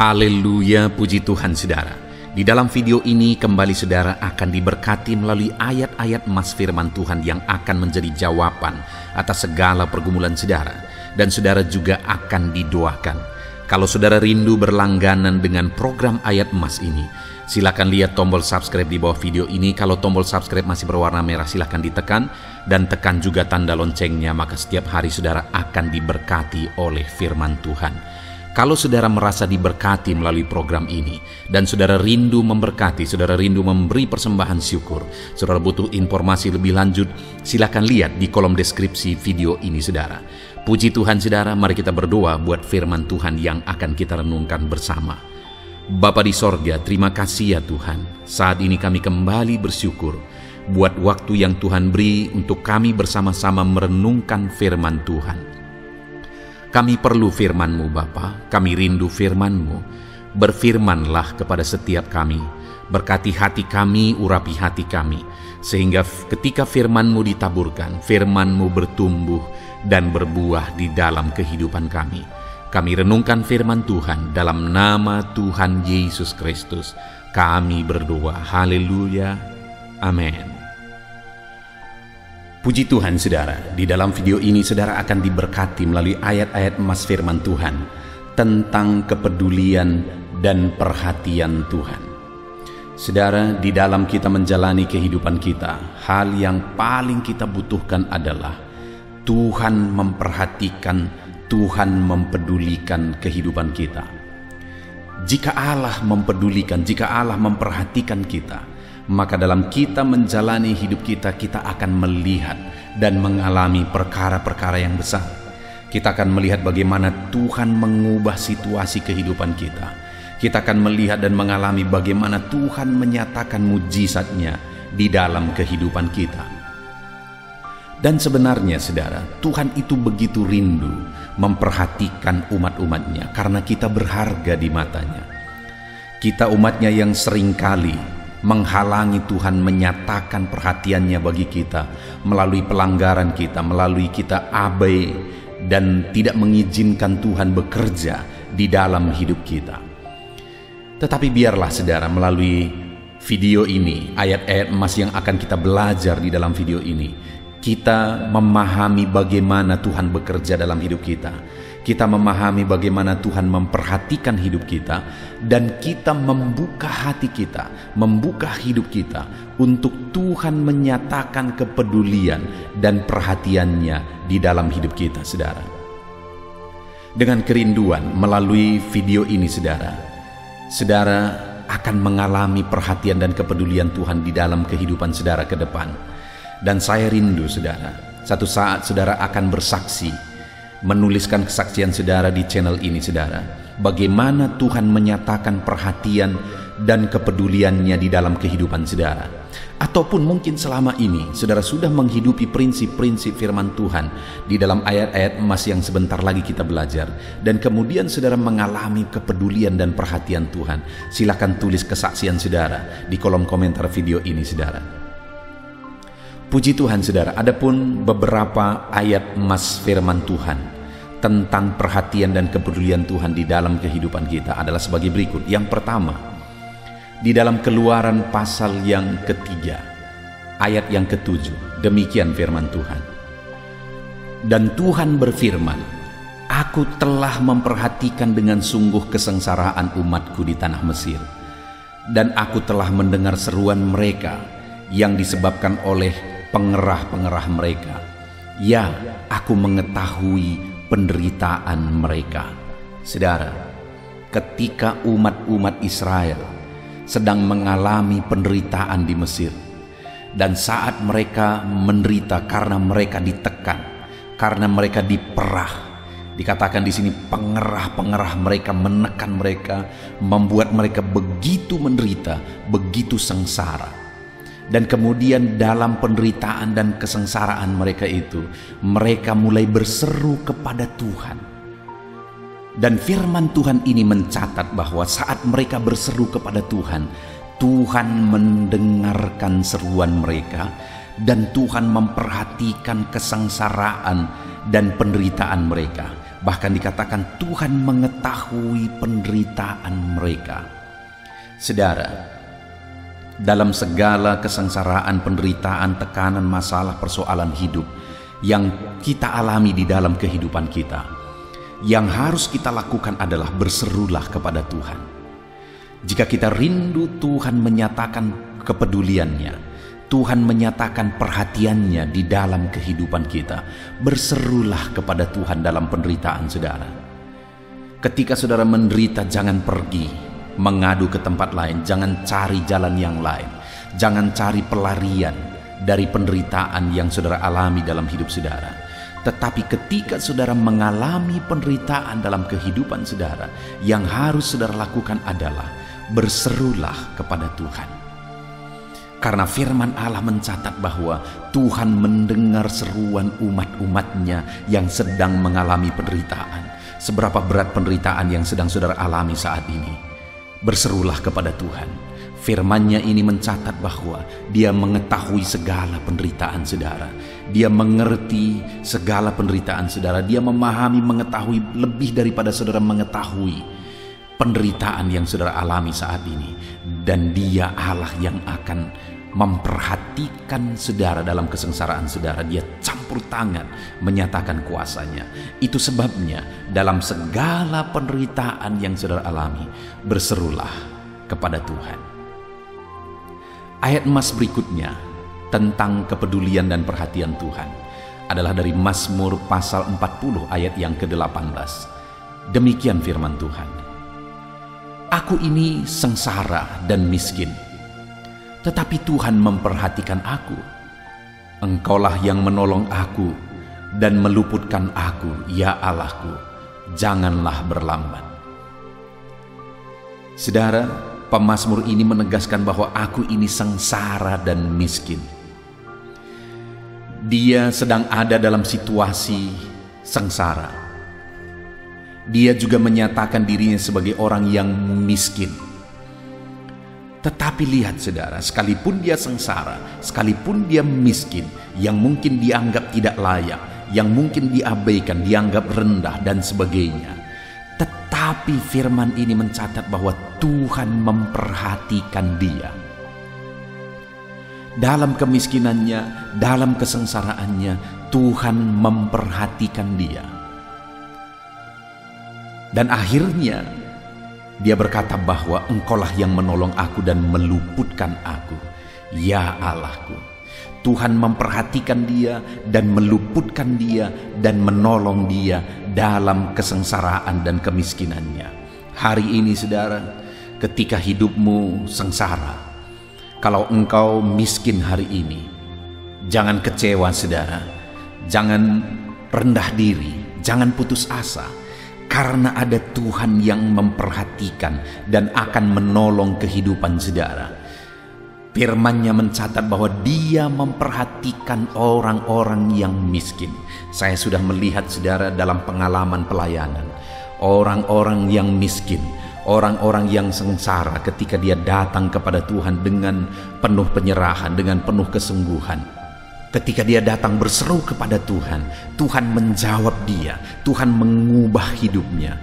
Haleluya, puji Tuhan saudara. Di dalam video ini kembali saudara akan diberkati melalui ayat-ayat emas firman Tuhan yang akan menjadi jawaban atas segala pergumulan saudara. Dan saudara juga akan didoakan. Kalau saudara rindu berlangganan dengan program ayat emas ini, silakan lihat tombol subscribe di bawah video ini. Kalau tombol subscribe masih berwarna merah, silakan ditekan. Dan tekan juga tanda loncengnya, maka setiap hari saudara akan diberkati oleh firman Tuhan. Kalau saudara merasa diberkati melalui program ini dan saudara rindu memberkati, saudara rindu memberi persembahan syukur, saudara butuh informasi lebih lanjut, silakan lihat di kolom deskripsi video ini saudara. Puji Tuhan saudara, mari kita berdoa buat firman Tuhan yang akan kita renungkan bersama. Bapa di sorga, terima kasih ya Tuhan. Saat ini kami kembali bersyukur buat waktu yang Tuhan beri untuk kami bersama-sama merenungkan firman Tuhan. Kami perlu firman-Mu Bapa, kami rindu firman-Mu. Berfirmanlah kepada setiap kami, berkati hati kami, urapi hati kami, sehingga ketika firman-Mu ditaburkan, firman-Mu bertumbuh dan berbuah di dalam kehidupan kami. Kami renungkan firman Tuhan dalam nama Tuhan Yesus Kristus. Kami berdoa, haleluya, amin. Puji Tuhan saudara, di dalam video ini saudara akan diberkati melalui ayat-ayat emas firman Tuhan tentang kepedulian dan perhatian Tuhan. Saudara, di dalam kita menjalani kehidupan kita, hal yang paling kita butuhkan adalah Tuhan memperhatikan, Tuhan mempedulikan kehidupan kita. Jika Allah mempedulikan, jika Allah memperhatikan kita, maka dalam kita menjalani hidup kita, kita akan melihat dan mengalami perkara-perkara yang besar. Kita akan melihat bagaimana Tuhan mengubah situasi kehidupan kita. Kita akan melihat dan mengalami bagaimana Tuhan menyatakan mujizatnya di dalam kehidupan kita. Dan sebenarnya saudara, Tuhan itu begitu rindu memperhatikan umat-umatnya karena kita berharga di matanya. Kita umatnya yang seringkali menghalangi Tuhan menyatakan perhatiannya bagi kita melalui pelanggaran kita, melalui kita abai dan tidak mengizinkan Tuhan bekerja di dalam hidup kita. Tetapi biarlah saudara, melalui video ini, ayat-ayat emas yang akan kita belajar di dalam video ini, kita memahami bagaimana Tuhan bekerja dalam hidup kita. Kita memahami bagaimana Tuhan memperhatikan hidup kita, dan kita membuka hati kita, membuka hidup kita untuk Tuhan menyatakan kepedulian dan perhatiannya di dalam hidup kita, saudara. Dengan kerinduan melalui video ini, saudara akan mengalami perhatian dan kepedulian Tuhan di dalam kehidupan saudara ke depan. Dan saya rindu, saudara, satu saat saudara akan bersaksi, menuliskan kesaksian saudara di channel ini saudara, bagaimana Tuhan menyatakan perhatian dan kepeduliannya di dalam kehidupan saudara. Ataupun mungkin selama ini saudara sudah menghidupi prinsip-prinsip firman Tuhan di dalam ayat-ayat emas yang sebentar lagi kita belajar, dan kemudian saudara mengalami kepedulian dan perhatian Tuhan. Silakan tulis kesaksian saudara di kolom komentar video ini saudara. Puji Tuhan saudara, adapun beberapa ayat emas firman Tuhan tentang perhatian dan kepedulian Tuhan di dalam kehidupan kita adalah sebagai berikut. Yang pertama, di dalam Keluaran pasal yang ketiga, ayat yang ketujuh, demikian firman Tuhan. Dan Tuhan berfirman, Aku telah memperhatikan dengan sungguh kesengsaraan umatku di tanah Mesir, dan aku telah mendengar seruan mereka yang disebabkan oleh pengerah-pengerah mereka. Ya, aku mengetahui penderitaan mereka. Saudara, ketika umat-umat Israel sedang mengalami penderitaan di Mesir, dan saat mereka menderita karena mereka ditekan, karena mereka diperah, dikatakan di sini pengerah-pengerah mereka menekan mereka, membuat mereka begitu menderita, begitu sengsara. Dan kemudian dalam penderitaan dan kesengsaraan mereka itu, mereka mulai berseru kepada Tuhan. Dan firman Tuhan ini mencatat bahwa saat mereka berseru kepada Tuhan, Tuhan mendengarkan seruan mereka, dan Tuhan memperhatikan kesengsaraan dan penderitaan mereka. Bahkan dikatakan Tuhan mengetahui penderitaan mereka. Saudara, dalam segala kesengsaraan, penderitaan, tekanan, masalah, persoalan hidup yang kita alami di dalam kehidupan kita, yang harus kita lakukan adalah berserulah kepada Tuhan. Jika kita rindu Tuhan menyatakan kepeduliannya, Tuhan menyatakan perhatiannya di dalam kehidupan kita, berserulah kepada Tuhan dalam penderitaan saudara. Ketika saudara menderita, jangan pergi mengadu ke tempat lain, jangan cari jalan yang lain, jangan cari pelarian dari penderitaan yang saudara alami dalam hidup saudara. Tetapi ketika saudara mengalami penderitaan dalam kehidupan saudara, yang harus saudara lakukan adalah berserulah kepada Tuhan. Karena firman Allah mencatat bahwa Tuhan mendengar seruan umat-umatnya yang sedang mengalami penderitaan. Seberapa berat penderitaan yang sedang saudara alami saat ini, berserulah kepada Tuhan. Firman-Nya ini mencatat bahwa Dia mengetahui segala penderitaan saudara. Dia mengerti segala penderitaan saudara. Dia memahami, mengetahui lebih daripada saudara mengetahui penderitaan yang saudara alami saat ini. Dan Dia Allah yang akan memperhatikan saudara dalam kesengsaraan saudara. Dia campur tangan menyatakan kuasanya. Itu sebabnya dalam segala penderitaan yang saudara alami, berserulah kepada Tuhan. Ayat emas berikutnya tentang kepedulian dan perhatian Tuhan adalah dari Mazmur pasal 40 ayat yang ke-18. Demikian firman Tuhan. Aku ini sengsara dan miskin, tetapi Tuhan memperhatikan aku. Engkaulah yang menolong aku dan meluputkan aku, ya Allahku, janganlah berlambat. Saudara, pemazmur ini menegaskan bahwa aku ini sengsara dan miskin. Dia sedang ada dalam situasi sengsara. Dia juga menyatakan dirinya sebagai orang yang miskin. Tetapi lihat saudara, sekalipun dia sengsara, sekalipun dia miskin, yang mungkin dianggap tidak layak, yang mungkin diabaikan, dianggap rendah dan sebagainya, tetapi firman ini mencatat bahwa Tuhan memperhatikan dia. Dalam kemiskinannya, dalam kesengsaraannya, Tuhan memperhatikan dia. Dan akhirnya dia berkata bahwa Engkaulah yang menolong aku dan meluputkan aku, ya Allahku. Tuhan memperhatikan dia dan meluputkan dia dan menolong dia dalam kesengsaraan dan kemiskinannya. Hari ini saudara, ketika hidupmu sengsara, kalau engkau miskin hari ini, jangan kecewa saudara, jangan rendah diri, jangan putus asa. Karena ada Tuhan yang memperhatikan dan akan menolong kehidupan saudara. Firman-Nya mencatat bahwa Dia memperhatikan orang-orang yang miskin. Saya sudah melihat saudara dalam pengalaman pelayanan, orang-orang yang miskin, orang-orang yang sengsara ketika dia datang kepada Tuhan dengan penuh penyerahan, dengan penuh kesungguhan. Ketika dia datang berseru kepada Tuhan, Tuhan menjawab dia, Tuhan mengubah hidupnya.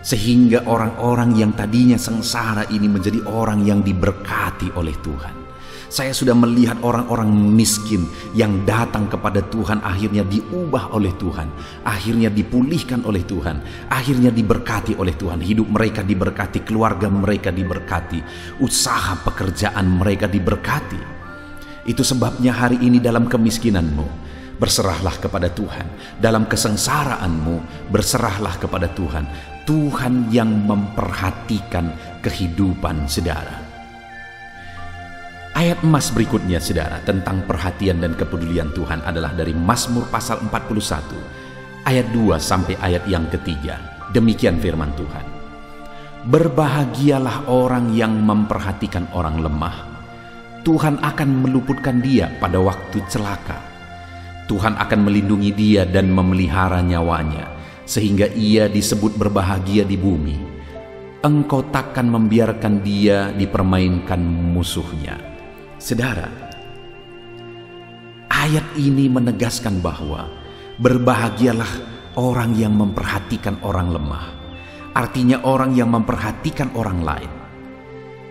Sehingga orang-orang yang tadinya sengsara ini menjadi orang yang diberkati oleh Tuhan. Saya sudah melihat orang-orang miskin yang datang kepada Tuhan akhirnya diubah oleh Tuhan, akhirnya dipulihkan oleh Tuhan, akhirnya diberkati oleh Tuhan. Hidup mereka diberkati, keluarga mereka diberkati, usaha pekerjaan mereka diberkati. Itu sebabnya hari ini dalam kemiskinanmu, berserahlah kepada Tuhan. Dalam kesengsaraanmu, berserahlah kepada Tuhan. Tuhan yang memperhatikan kehidupan saudara. Ayat emas berikutnya saudara tentang perhatian dan kepedulian Tuhan adalah dari Mazmur pasal 41 ayat 2 sampai ayat yang ketiga. Demikian firman Tuhan. Berbahagialah orang yang memperhatikan orang lemah. Tuhan akan meluputkan dia pada waktu celaka. Tuhan akan melindungi dia dan memelihara nyawanya, sehingga ia disebut berbahagia di bumi. Engkau takkan membiarkan dia dipermainkan musuhnya. Saudara, ayat ini menegaskan bahwa berbahagialah orang yang memperhatikan orang lemah. Artinya orang yang memperhatikan orang lain.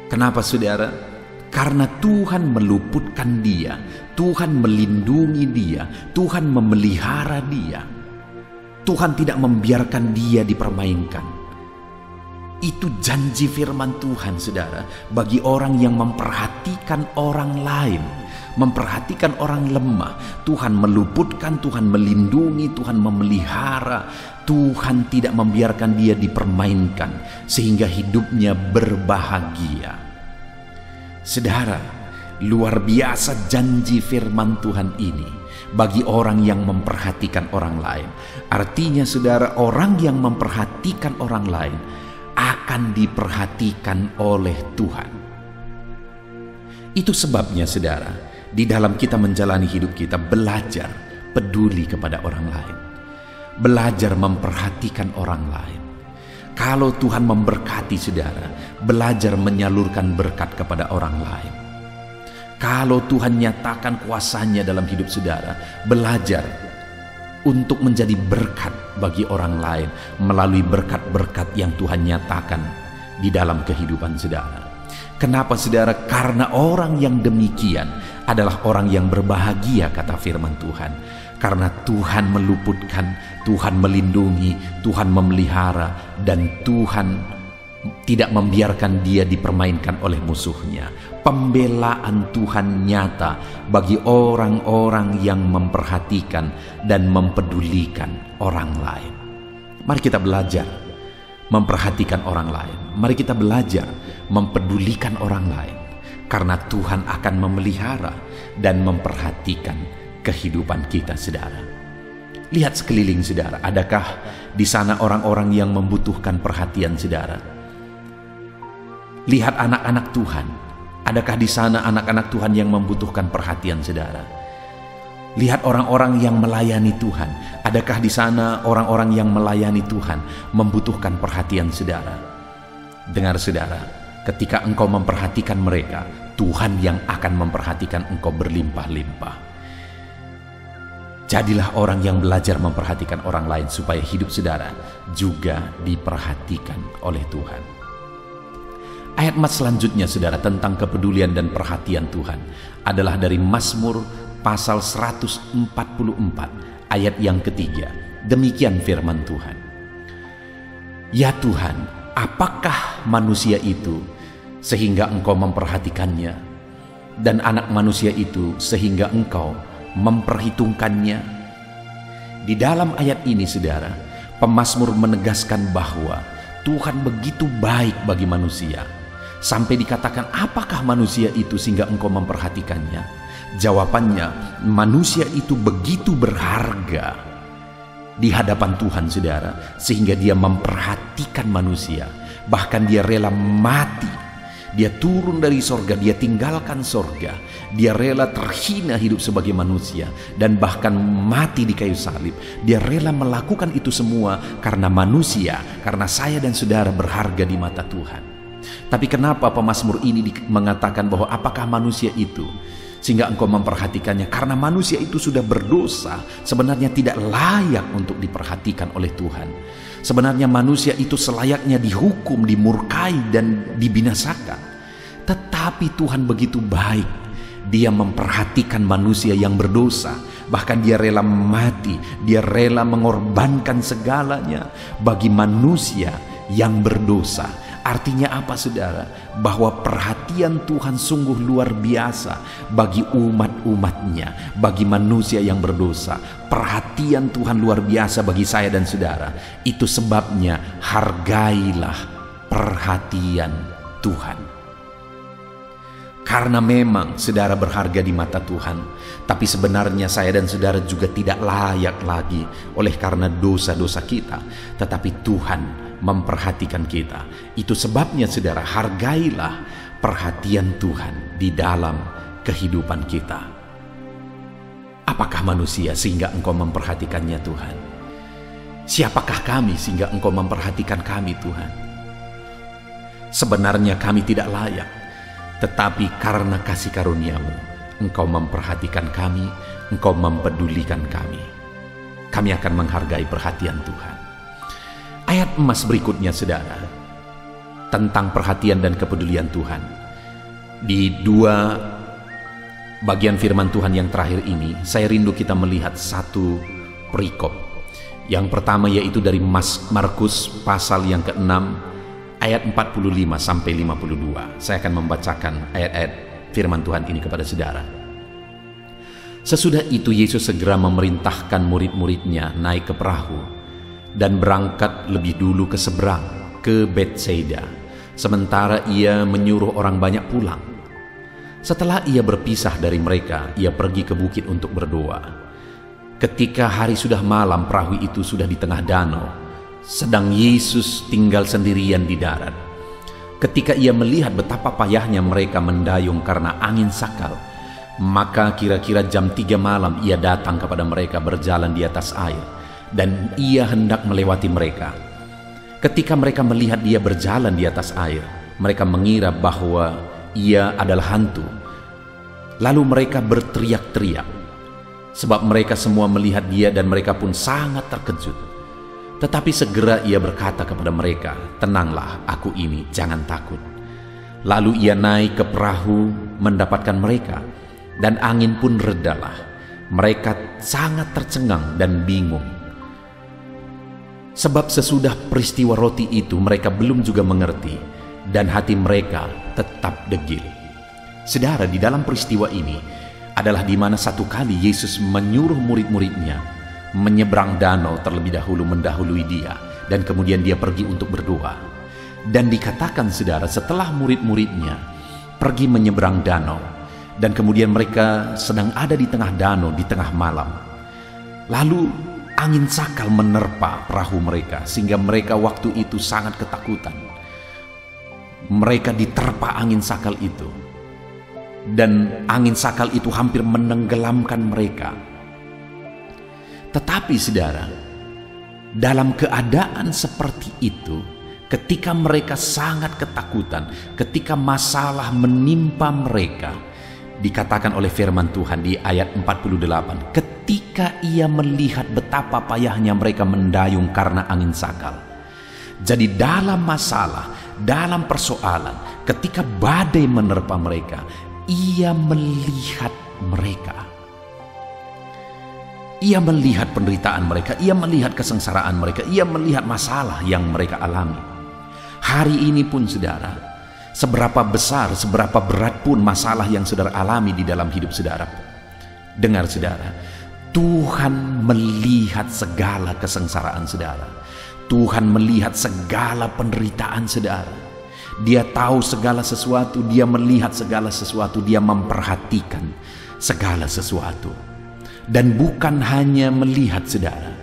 Kenapa saudara? Karena Tuhan meluputkan dia, Tuhan melindungi dia, Tuhan memelihara dia. Tuhan tidak membiarkan dia dipermainkan. Itu janji firman Tuhan, saudara, bagi orang yang memperhatikan orang lain, memperhatikan orang lemah. Tuhan meluputkan, Tuhan melindungi, Tuhan memelihara. Tuhan tidak membiarkan dia dipermainkan sehingga hidupnya berbahagia. Saudara, luar biasa janji firman Tuhan ini bagi orang yang memperhatikan orang lain. Artinya saudara, orang yang memperhatikan orang lain akan diperhatikan oleh Tuhan. Itu sebabnya saudara, di dalam kita menjalani hidup kita, belajar peduli kepada orang lain, belajar memperhatikan orang lain. Kalau Tuhan memberkati saudara, belajar menyalurkan berkat kepada orang lain. Kalau Tuhan nyatakan kuasanya dalam hidup saudara, belajar untuk menjadi berkat bagi orang lain melalui berkat-berkat yang Tuhan nyatakan di dalam kehidupan saudara. Kenapa saudara? Karena orang yang demikian adalah orang yang berbahagia, kata firman Tuhan. Karena Tuhan meluputkan, Tuhan melindungi, Tuhan memelihara, dan Tuhan tidak membiarkan dia dipermainkan oleh musuhnya. Pembelaan Tuhan nyata bagi orang-orang yang memperhatikan dan mempedulikan orang lain. Mari kita belajar memperhatikan orang lain. Mari kita belajar mempedulikan orang lain. Karena Tuhan akan memelihara dan memperhatikan kehidupan kita, saudara. Lihat sekeliling saudara, adakah di sana orang-orang yang membutuhkan perhatian saudara? Lihat anak-anak Tuhan, adakah di sana anak-anak Tuhan yang membutuhkan perhatian saudara? Lihat orang-orang yang melayani Tuhan, adakah di sana orang-orang yang melayani Tuhan membutuhkan perhatian saudara? Dengar saudara, ketika engkau memperhatikan mereka, Tuhan yang akan memperhatikan engkau berlimpah-limpah. Jadilah orang yang belajar memperhatikan orang lain supaya hidup saudara juga diperhatikan oleh Tuhan. Ayat selanjutnya saudara tentang kepedulian dan perhatian Tuhan adalah dari Mazmur pasal 144 ayat yang ketiga. Demikian firman Tuhan. Ya Tuhan, apakah manusia itu sehingga engkau memperhatikannya, dan anak manusia itu sehingga engkau memperhitungkannya? Di dalam ayat ini saudara, pemazmur menegaskan bahwa Tuhan begitu baik bagi manusia, sampai dikatakan apakah manusia itu sehingga engkau memperhatikannya? Jawabannya, manusia itu begitu berharga di hadapan Tuhan saudara, sehingga dia memperhatikan manusia. Bahkan dia rela mati. Dia turun dari sorga, dia tinggalkan sorga, dia rela terhina hidup sebagai manusia, dan bahkan mati di kayu salib. Dia rela melakukan itu semua karena manusia, karena saya dan saudara berharga di mata Tuhan. Tapi kenapa pemazmur ini mengatakan bahwa apakah manusia itu sehingga engkau memperhatikannya? Karena manusia itu sudah berdosa, sebenarnya tidak layak untuk diperhatikan oleh Tuhan. Sebenarnya manusia itu selayaknya dihukum, dimurkai, dan dibinasakan. Tetapi Tuhan begitu baik. Dia memperhatikan manusia yang berdosa. Bahkan dia rela mati. Dia rela mengorbankan segalanya bagi manusia yang berdosa. Artinya apa saudara? Bahwa perhatian Tuhan sungguh luar biasa bagi umat-umatnya, bagi manusia yang berdosa. Perhatian Tuhan luar biasa bagi saya dan saudara. Itu sebabnya hargailah perhatian Tuhan. Karena memang saudara berharga di mata Tuhan, tapi sebenarnya saya dan saudara juga tidak layak lagi oleh karena dosa-dosa kita. Tetapi Tuhan memperhatikan kita. Itu sebabnya saudara, hargailah perhatian Tuhan di dalam kehidupan kita. Apakah manusia sehingga engkau memperhatikannya Tuhan? Siapakah kami sehingga engkau memperhatikan kami Tuhan? Sebenarnya kami tidak layak, tetapi karena kasih karunia-Mu, engkau memperhatikan kami, engkau mempedulikan kami. kami akan menghargai perhatian Tuhan. Ayat emas berikutnya, saudara, tentang perhatian dan kepedulian Tuhan. Di dua bagian firman Tuhan yang terakhir ini, saya rindu kita melihat satu perikop. Yang pertama yaitu dari Markus pasal yang ke-6 ayat 45 sampai 52. Saya akan membacakan ayat-ayat firman Tuhan ini kepada saudara. Sesudah itu Yesus segera memerintahkan murid-muridnya naik ke perahu dan berangkat lebih dulu ke seberang, ke Betsaida, sementara ia menyuruh orang banyak pulang. Setelah ia berpisah dari mereka, ia pergi ke bukit untuk berdoa. Ketika hari sudah malam, perahu itu sudah di tengah danau, sedang Yesus tinggal sendirian di darat. Ketika ia melihat betapa payahnya mereka mendayung karena angin sakal, maka kira-kira jam 3 malam ia datang kepada mereka berjalan di atas air, dan ia hendak melewati mereka. Ketika mereka melihat dia berjalan di atas air, mereka mengira bahwa ia adalah hantu. Lalu mereka berteriak-teriak, sebab mereka semua melihat dia dan mereka pun sangat terkejut. Tetapi segera ia berkata kepada mereka, "Tenanglah, aku ini, jangan takut." Lalu ia naik ke perahu mendapatkan mereka, dan angin pun redalah. Mereka sangat tercengang dan bingung, sebab sesudah peristiwa roti itu mereka belum juga mengerti, dan hati mereka tetap degil. Saudara, di dalam peristiwa ini adalah di mana satu kali Yesus menyuruh murid-muridnya menyeberang danau terlebih dahulu, mendahului dia, dan kemudian dia pergi untuk berdoa. Dan dikatakan, saudara, setelah murid-muridnya pergi menyeberang danau, dan kemudian mereka sedang ada di tengah danau di tengah malam, lalu angin sakal menerpa perahu mereka, sehingga mereka waktu itu sangat ketakutan. Mereka diterpa angin sakal itu, dan angin sakal itu hampir menenggelamkan mereka. Tetapi saudara, dalam keadaan seperti itu, ketika mereka sangat ketakutan, ketika masalah menimpa mereka, dikatakan oleh firman Tuhan di ayat 48, ketika ia melihat betapa payahnya mereka mendayung karena angin sakal. Jadi dalam masalah, dalam persoalan, ketika badai menerpa mereka, ia melihat mereka. Ia melihat penderitaan mereka, ia melihat kesengsaraan mereka, ia melihat masalah yang mereka alami. Hari ini pun saudara, seberapa besar, seberapa berat pun masalah yang saudara alami di dalam hidup saudara, dengar saudara, Tuhan melihat segala kesengsaraan saudara. Tuhan melihat segala penderitaan saudara. Dia tahu segala sesuatu, dia melihat segala sesuatu, dia memperhatikan segala sesuatu. Dan bukan hanya melihat saudara,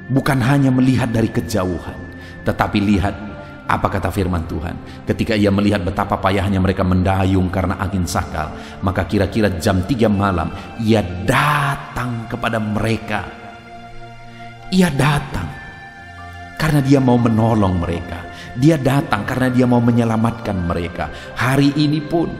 bukan hanya melihat dari kejauhan, tetapi lihat apa kata firman Tuhan. Ketika ia melihat betapa payahnya mereka mendayung karena angin sakal, maka kira-kira jam 3 malam ia datang kepada mereka. Ia datang karena dia mau menolong mereka. Dia datang karena dia mau menyelamatkan mereka. Hari ini pun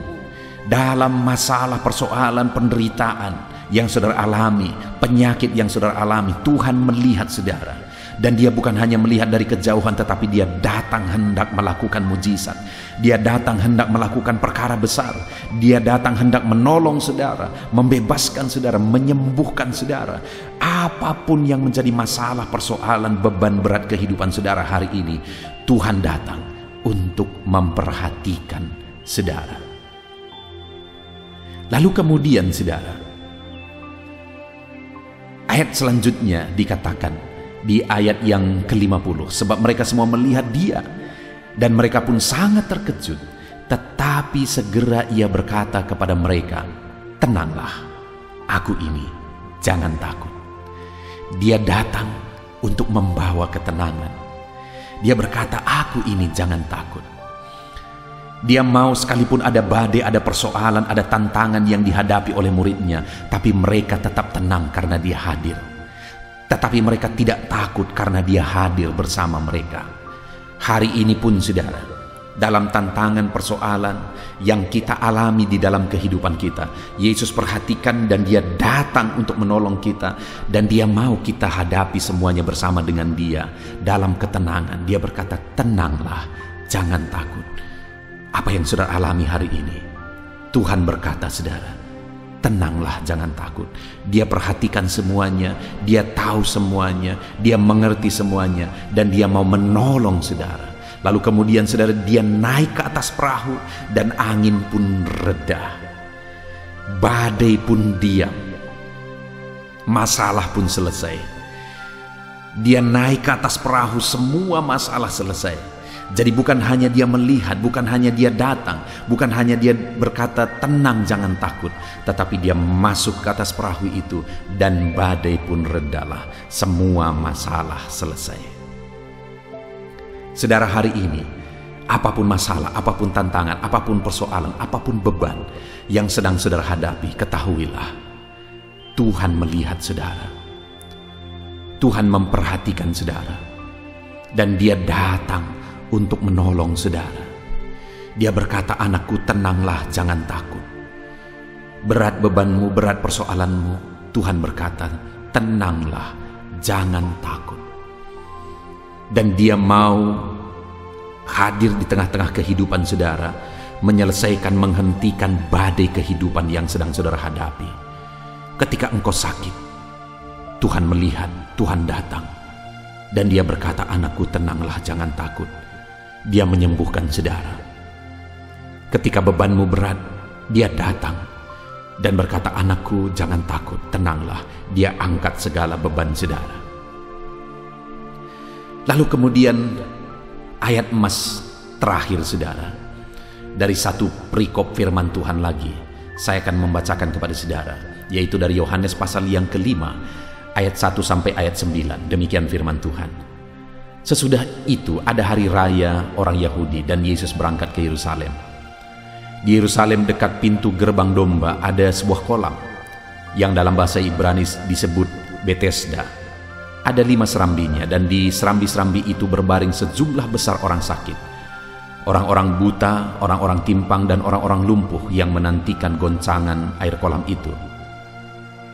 dalam masalah, persoalan, penderitaan yang saudara alami, penyakit yang saudara alami, Tuhan melihat saudara. Dan dia bukan hanya melihat dari kejauhan, tetapi dia datang hendak melakukan mujizat. Dia datang hendak melakukan perkara besar. Dia datang hendak menolong saudara, membebaskan saudara, menyembuhkan saudara. Apapun yang menjadi masalah, persoalan, beban berat kehidupan saudara hari ini, Tuhan datang untuk memperhatikan saudara. Lalu kemudian saudara, ayat selanjutnya dikatakan di ayat yang ke-50, sebab mereka semua melihat dia dan mereka pun sangat terkejut. Tetapi segera ia berkata kepada mereka, "Tenanglah, aku ini, jangan takut." Dia datang untuk membawa ketenangan. Dia berkata, "Aku ini, jangan takut." Dia mau sekalipun ada badai, ada persoalan, ada tantangan yang dihadapi oleh muridnya, tapi mereka tetap tenang karena dia hadir. Tetapi mereka tidak takut karena dia hadir bersama mereka. Hari ini pun saudara, dalam tantangan persoalan yang kita alami di dalam kehidupan kita. Yesus perhatikan dan dia datang untuk menolong kita, dan dia mau kita hadapi semuanya bersama dengan dia dalam ketenangan. Dia berkata, tenanglah, jangan takut. Apa yang saudara alami hari ini, Tuhan berkata, saudara, tenanglah, jangan takut. Dia perhatikan semuanya, dia tahu semuanya, dia mengerti semuanya, dan dia mau menolong saudara. Lalu kemudian saudara, dia naik ke atas perahu dan angin pun reda. Badai pun diam. Masalah pun selesai. Dia naik ke atas perahu, semua masalah selesai. Jadi bukan hanya dia melihat, bukan hanya dia datang, bukan hanya dia berkata tenang jangan takut, tetapi dia masuk ke atas perahu itu dan badai pun redalah. Semua masalah selesai. Saudara, hari ini, apapun masalah, apapun tantangan, apapun persoalan, apapun beban yang sedang saudara hadapi, ketahuilah, Tuhan melihat saudara. Tuhan memperhatikan saudara. Dan dia datang untuk menolong saudara. Dia berkata, anakku, tenanglah, jangan takut. Berat bebanmu, berat persoalanmu, Tuhan berkata, tenanglah, jangan takut. Dan dia mau hadir di tengah-tengah kehidupan saudara, menyelesaikan, menghentikan badai kehidupan yang sedang saudara hadapi. Ketika engkau sakit, Tuhan melihat, Tuhan datang, dan dia berkata, anakku, tenanglah, jangan takut. Dia menyembuhkan saudara. Ketika bebanmu berat, dia datang dan berkata, anakku, jangan takut, tenanglah. Dia angkat segala beban saudara. Lalu kemudian ayat emas terakhir saudara, dari satu perikop firman Tuhan lagi, saya akan membacakan kepada saudara, yaitu dari Yohanes pasal yang kelima, ayat 1 sampai ayat 9. Demikian firman Tuhan. Sesudah itu ada hari raya orang Yahudi dan Yesus berangkat ke Yerusalem. Di Yerusalem dekat pintu gerbang domba ada sebuah kolam yang dalam bahasa Ibrani disebut Betesda. Ada 5 serambinya, dan di serambi-serambi itu berbaring sejumlah besar orang sakit, orang-orang buta, orang-orang timpang, dan orang-orang lumpuh yang menantikan goncangan air kolam itu.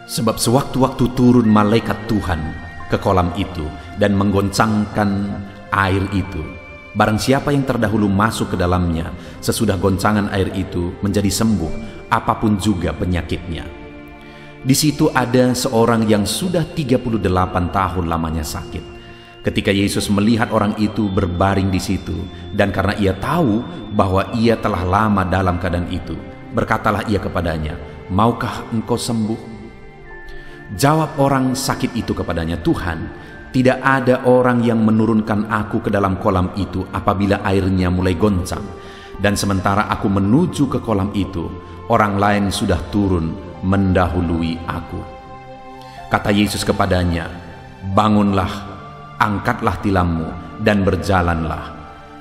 Sebab sewaktu-waktu turun malaikat Tuhan ke kolam itu dan menggoncangkan air itu, barang siapa yang terdahulu masuk ke dalamnya sesudah goncangan air itu menjadi sembuh, apapun juga penyakitnya. Di situ ada seorang yang sudah 38 tahun lamanya sakit. Ketika Yesus melihat orang itu berbaring di situ, dan karena ia tahu bahwa ia telah lama dalam keadaan itu, berkatalah ia kepadanya, maukah engkau sembuh? Jawab orang sakit itu kepadanya, Tuhan, tidak ada orang yang menurunkan aku ke dalam kolam itu apabila airnya mulai goncang. Dan sementara aku menuju ke kolam itu, orang lain sudah turun mendahului aku. Kata Yesus kepadanya, bangunlah, angkatlah tilammu, dan berjalanlah.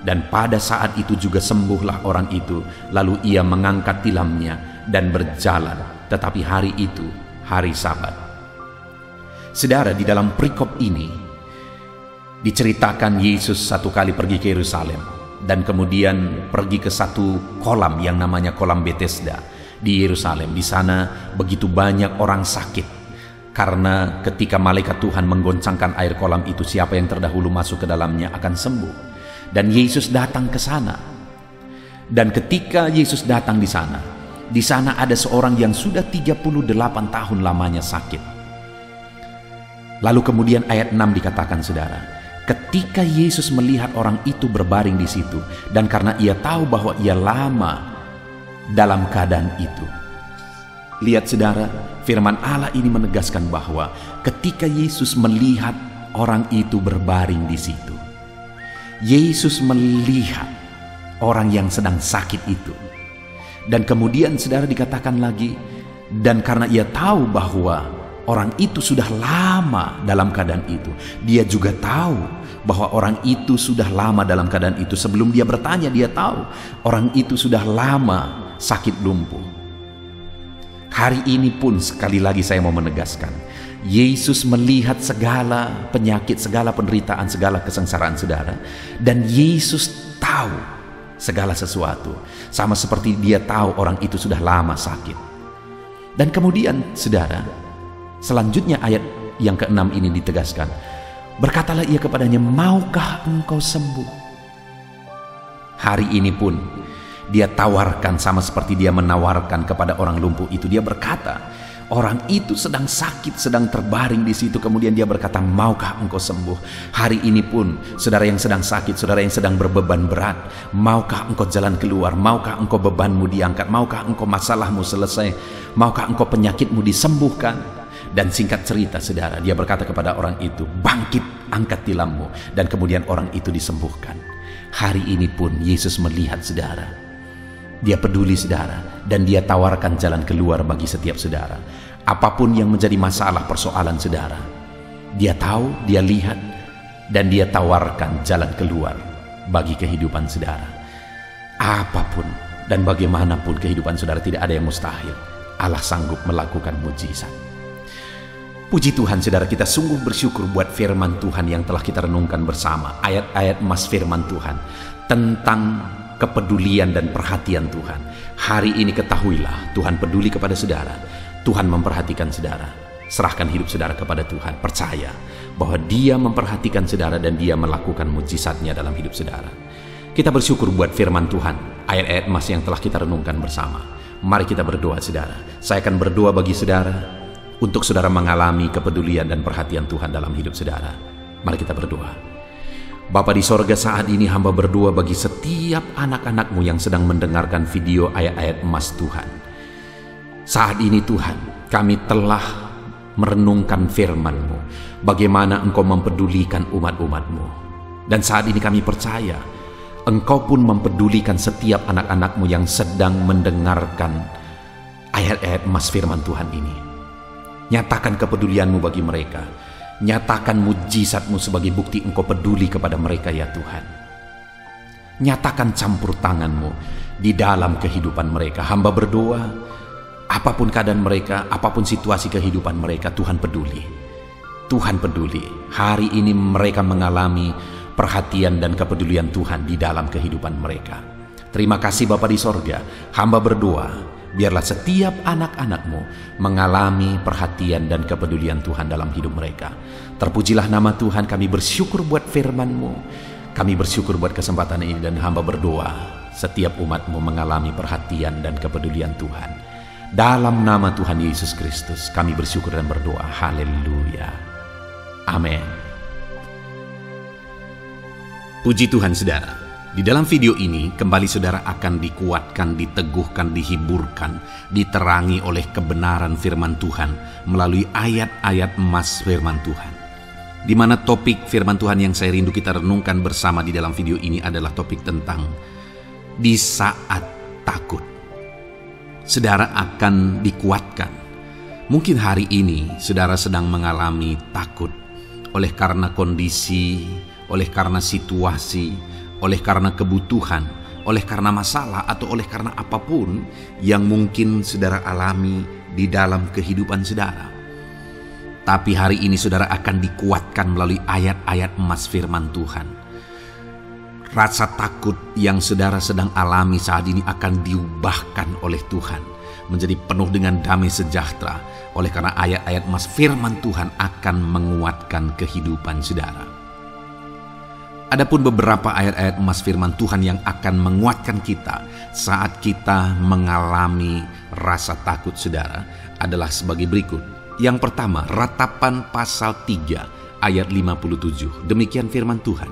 Dan pada saat itu juga sembuhlah orang itu. Lalu ia mengangkat tilamnya dan berjalan. Tetapi hari itu hari Sabat. Saudara, di dalam perikop ini diceritakan Yesus satu kali pergi ke Yerusalem, dan kemudian pergi ke satu kolam yang namanya kolam Betesda di Yerusalem. Di sana begitu banyak orang sakit, karena ketika malaikat Tuhan menggoncangkan air kolam itu, siapa yang terdahulu masuk ke dalamnya akan sembuh. Dan Yesus datang ke sana. Dan ketika Yesus datang di sana ada seorang yang sudah 38 tahun lamanya sakit. Lalu kemudian ayat 6 dikatakan, saudara, ketika Yesus melihat orang itu berbaring di situ, dan karena ia tahu bahwa ia lama dalam keadaan itu. Lihat saudara, firman Allah ini menegaskan bahwa ketika Yesus melihat orang itu berbaring di situ, Yesus melihat orang yang sedang sakit itu. Dan kemudian saudara dikatakan lagi, dan karena ia tahu bahwa orang itu sudah lama dalam keadaan itu, dia juga tahu bahwa orang itu sudah lama dalam keadaan itu. Sebelum dia bertanya, dia tahu orang itu sudah lama sakit lumpuh. Hari ini pun sekali lagi saya mau menegaskan, Yesus melihat segala penyakit, segala penderitaan, segala kesengsaraan saudara, dan Yesus tahu segala sesuatu. Sama seperti dia tahu orang itu sudah lama sakit. Dan kemudian, saudara, selanjutnya ayat yang ke-6 ini ditegaskan. Berkatalah ia kepadanya, maukah engkau sembuh? Hari ini pun dia tawarkan sama seperti dia menawarkan kepada orang lumpuh itu. Dia berkata, orang itu sedang sakit, sedang terbaring di situ. Kemudian dia berkata, maukah engkau sembuh? Hari ini pun, saudara yang sedang sakit, saudara yang sedang berbeban berat, maukah engkau jalan keluar? Maukah engkau bebanmu diangkat? Maukah engkau masalahmu selesai? Maukah engkau penyakitmu disembuhkan? Dan singkat cerita, saudara, dia berkata kepada orang itu, bangkit, angkat tilammu. Dan kemudian orang itu disembuhkan. Hari ini pun Yesus melihat, saudara. Dia peduli, saudara, dan dia tawarkan jalan keluar bagi setiap saudara. Apapun yang menjadi masalah persoalan saudara, dia tahu, dia lihat, dan dia tawarkan jalan keluar bagi kehidupan saudara. Apapun dan bagaimanapun kehidupan saudara, tidak ada yang mustahil. Allah sanggup melakukan mujizat. Puji Tuhan, saudara, kita sungguh bersyukur buat firman Tuhan yang telah kita renungkan bersama. Ayat-ayat emas firman Tuhan tentang kepedulian dan perhatian Tuhan. Hari ini ketahuilah, Tuhan peduli kepada saudara. Tuhan memperhatikan saudara. Serahkan hidup saudara kepada Tuhan. Percaya bahwa Dia memperhatikan saudara dan Dia melakukan mujizatnya dalam hidup saudara. Kita bersyukur buat firman Tuhan, ayat-ayat emas yang telah kita renungkan bersama. Mari kita berdoa, saudara. Saya akan berdoa bagi saudara, untuk saudara mengalami kepedulian dan perhatian Tuhan dalam hidup saudara. Mari kita berdoa. Bapa di sorga, saat ini hamba berdoa bagi setiap anak-anak-Mu yang sedang mendengarkan video ayat-ayat emas Tuhan. Saat ini Tuhan, kami telah merenungkan firman-Mu, bagaimana Engkau mempedulikan umat-umat-Mu. Dan saat ini kami percaya, Engkau pun mempedulikan setiap anak-anak-Mu yang sedang mendengarkan ayat-ayat emas firman Tuhan ini. Nyatakan kepedulian-Mu bagi mereka. Nyatakan mujizat-Mu sebagai bukti Engkau peduli kepada mereka, ya Tuhan. Nyatakan campur tangan-Mu di dalam kehidupan mereka. Hamba berdoa, apapun keadaan mereka, apapun situasi kehidupan mereka, Tuhan peduli. Tuhan peduli. Hari ini mereka mengalami perhatian dan kepedulian Tuhan di dalam kehidupan mereka. Terima kasih Bapa di sorga. Hamba berdoa, biarlah setiap anak-anak-Mu mengalami perhatian dan kepedulian Tuhan dalam hidup mereka. Terpujilah nama Tuhan. Kami bersyukur buat firman-Mu. Kami bersyukur buat kesempatan ini, dan hamba berdoa setiap umat-Mu mengalami perhatian dan kepedulian Tuhan. Dalam nama Tuhan Yesus Kristus kami bersyukur dan berdoa. Haleluya. Amin. Puji Tuhan, saudara. Di dalam video ini, kembali saudara akan dikuatkan, diteguhkan, dihiburkan, diterangi oleh kebenaran firman Tuhan melalui ayat-ayat emas firman Tuhan. Di mana topik firman Tuhan yang saya rindu kita renungkan bersama di dalam video ini adalah topik tentang di saat takut. Saudara akan dikuatkan. Mungkin hari ini saudara sedang mengalami takut oleh karena kondisi, oleh karena situasi, oleh karena kebutuhan, oleh karena masalah, atau oleh karena apapun yang mungkin saudara alami di dalam kehidupan saudara. Tapi hari ini saudara akan dikuatkan melalui ayat-ayat emas firman Tuhan. Rasa takut yang saudara sedang alami saat ini akan diubahkan oleh Tuhan menjadi penuh dengan damai sejahtera, oleh karena ayat-ayat emas firman Tuhan akan menguatkan kehidupan saudara. Adapun beberapa ayat-ayat emas firman Tuhan yang akan menguatkan kita saat kita mengalami rasa takut saudara adalah sebagai berikut. Yang pertama, Ratapan pasal 3 ayat 57. Demikian firman Tuhan.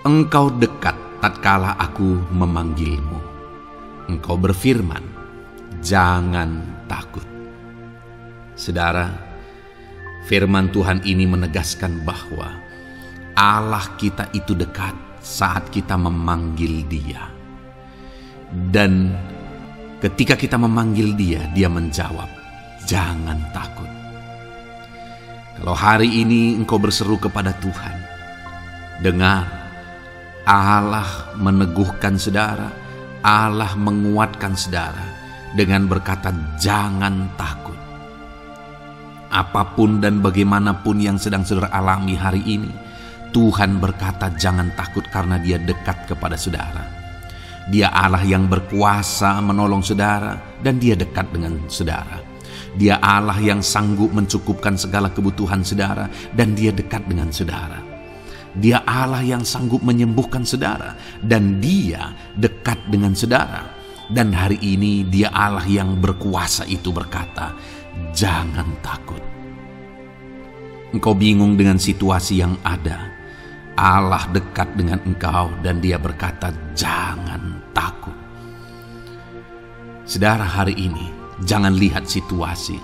Engkau dekat tatkala aku memanggilmu. Engkau berfirman, jangan takut. Saudara, firman Tuhan ini menegaskan bahwa Allah kita itu dekat saat kita memanggil Dia. Dan ketika kita memanggil Dia, Dia menjawab, jangan takut. Kalau hari ini engkau berseru kepada Tuhan, dengar, Allah meneguhkan saudara, Allah menguatkan saudara dengan berkata, jangan takut. Apapun dan bagaimanapun yang sedang saudara alami hari ini, Tuhan berkata jangan takut karena Dia dekat kepada saudara. Dia Allah yang berkuasa menolong saudara dan dia dekat dengan saudara. Dia Allah yang sanggup mencukupkan segala kebutuhan saudara dan dia dekat dengan saudara. Dia Allah yang sanggup menyembuhkan saudara dan dia dekat dengan saudara. Dan hari ini dia Allah yang berkuasa itu berkata, jangan takut. Engkau bingung dengan situasi yang ada. Allah dekat dengan engkau dan dia berkata, jangan takut. Saudara, hari ini jangan lihat situasi.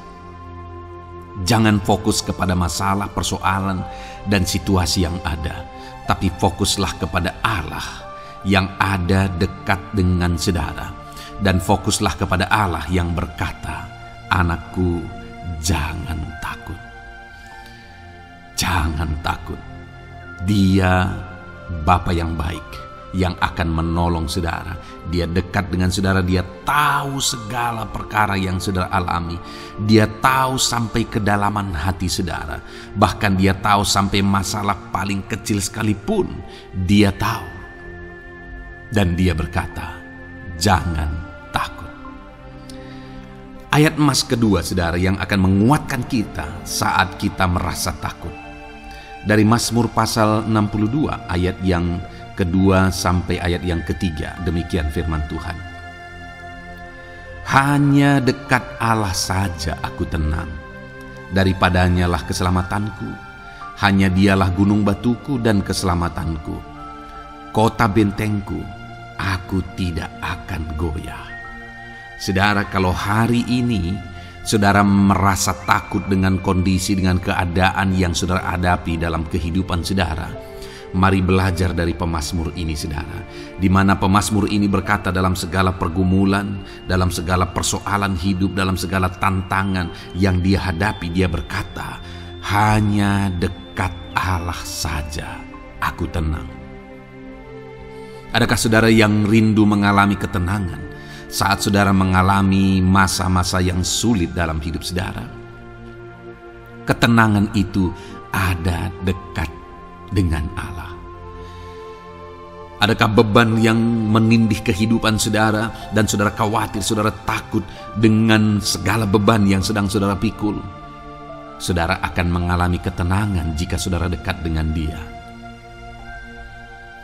Jangan fokus kepada masalah, persoalan, dan situasi yang ada. Tapi fokuslah kepada Allah yang ada dekat dengan saudara. Dan fokuslah kepada Allah yang berkata, anakku, jangan takut. Jangan takut. Dia Bapa yang baik yang akan menolong saudara. Dia dekat dengan saudara. Dia tahu segala perkara yang saudara alami. Dia tahu sampai kedalaman hati saudara. Bahkan dia tahu sampai masalah paling kecil sekalipun. Dia tahu. Dan dia berkata, jangan takut. Ayat emas kedua, saudara, yang akan menguatkan kita saat kita merasa takut. Dari Mazmur pasal 62 ayat yang kedua sampai ayat yang ketiga, demikian firman Tuhan. Hanya dekat Allah saja aku tenang, daripadanya lah keselamatanku. Hanya dialah gunung batuku dan keselamatanku, kota bentengku, aku tidak akan goyah. Saudara, kalau hari ini saudara merasa takut dengan kondisi, dengan keadaan yang saudara hadapi dalam kehidupan saudara, mari belajar dari pemazmur ini, saudara. Di mana pemazmur ini berkata dalam segala pergumulan, dalam segala persoalan hidup, dalam segala tantangan yang dia hadapi, dia berkata, hanya dekat Allah saja aku tenang. Adakah saudara yang rindu mengalami ketenangan saat saudara mengalami masa-masa yang sulit dalam hidup saudara? Ketenangan itu ada dekat dengan Allah. Adakah beban yang menindih kehidupan saudara dan saudara khawatir, saudara takut dengan segala beban yang sedang saudara pikul? Saudara akan mengalami ketenangan jika saudara dekat dengan Dia.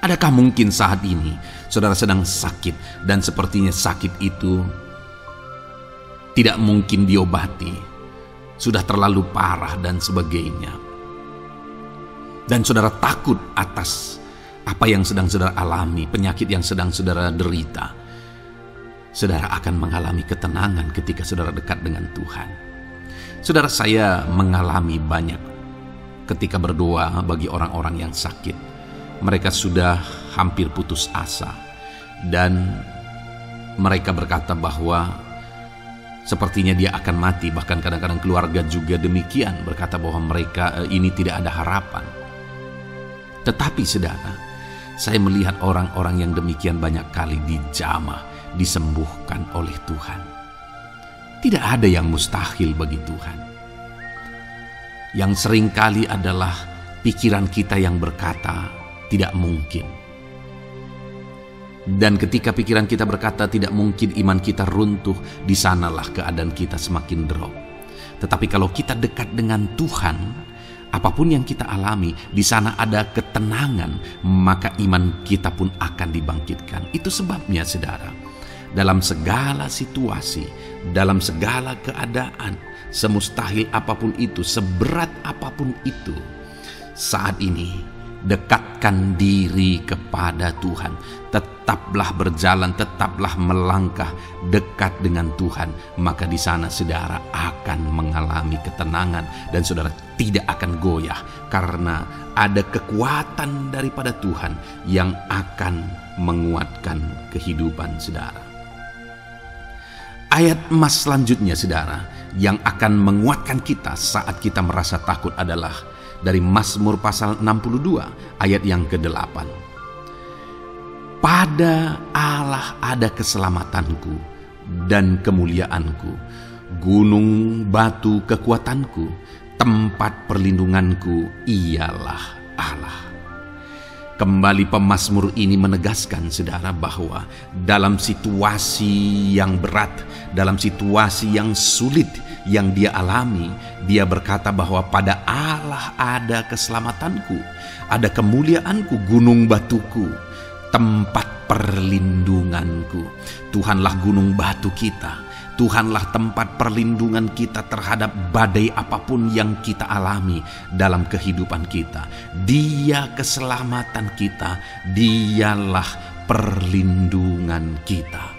Adakah mungkin saat ini saudara sedang sakit dan sepertinya sakit itu tidak mungkin diobati, sudah terlalu parah dan sebagainya, dan saudara takut atas apa yang sedang saudara alami, penyakit yang sedang saudara derita? Saudara akan mengalami ketenangan ketika saudara dekat dengan Tuhan. Saudara, saya mengalami banyak ketika berdoa bagi orang-orang yang sakit. Mereka sudah hampir putus asa dan mereka berkata bahwa sepertinya dia akan mati. Bahkan kadang-kadang keluarga juga demikian, berkata bahwa mereka ini tidak ada harapan. Tetapi saudara, saya melihat orang-orang yang demikian banyak kali dijamah, disembuhkan oleh Tuhan. Tidak ada yang mustahil bagi Tuhan. Yang seringkali adalah pikiran kita yang berkata tidak mungkin. Dan ketika pikiran kita berkata tidak mungkin, iman kita runtuh, di sanalah keadaan kita semakin drop. Tetapi kalau kita dekat dengan Tuhan, apapun yang kita alami, di sana ada ketenangan, maka iman kita pun akan dibangkitkan. Itu sebabnya saudara, dalam segala situasi, dalam segala keadaan, semustahil apapun itu, seberat apapun itu, saat ini dekatkan diri kepada Tuhan. Tetaplah berjalan, tetaplah melangkah dekat dengan Tuhan. Maka di sana saudara akan mengalami ketenangan dan saudara tidak akan goyah, karena ada kekuatan daripada Tuhan yang akan menguatkan kehidupan saudara. Ayat emas selanjutnya saudara yang akan menguatkan kita saat kita merasa takut adalah dari Mazmur pasal 62 ayat yang ke-8. Pada Allah ada keselamatanku dan kemuliaanku, gunung batu kekuatanku, tempat perlindunganku ialah Allah. Kembali pemazmur ini menegaskan saudara bahwa dalam situasi yang berat, dalam situasi yang sulit yang dia alami, dia berkata bahwa pada Allah ada keselamatanku, ada kemuliaanku, gunung batuku, tempat perlindunganku. Tuhanlah gunung batu kita. Tuhanlah tempat perlindungan kita terhadap badai apapun yang kita alami dalam kehidupan kita. Dia keselamatan kita, dialah perlindungan kita.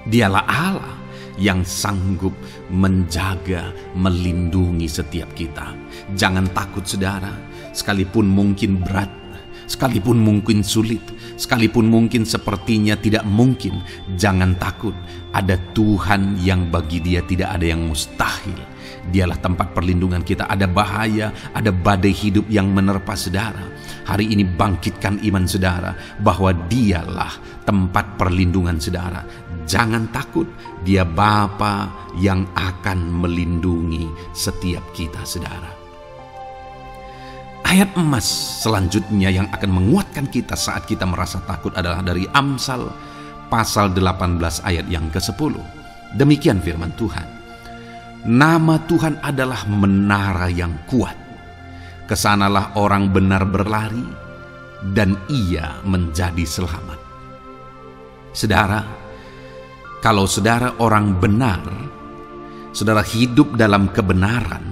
Dialah Allah yang sanggup menjaga, melindungi setiap kita. Jangan takut saudara, sekalipun mungkin berat, sekalipun mungkin sulit, sekalipun mungkin sepertinya tidak mungkin, jangan takut. Ada Tuhan yang bagi dia tidak ada yang mustahil. Dialah tempat perlindungan kita. Ada bahaya, ada badai hidup yang menerpa saudara. Hari ini bangkitkan iman saudara bahwa dialah tempat perlindungan saudara. Jangan takut, dia Bapa yang akan melindungi setiap kita saudara. Ayat emas selanjutnya yang akan menguatkan kita saat kita merasa takut adalah dari Amsal pasal 18 ayat yang ke-10. Demikian firman Tuhan. Nama Tuhan adalah menara yang kuat. Kesanalah orang benar berlari dan ia menjadi selamat. Saudara, kalau saudara orang benar, saudara hidup dalam kebenaran,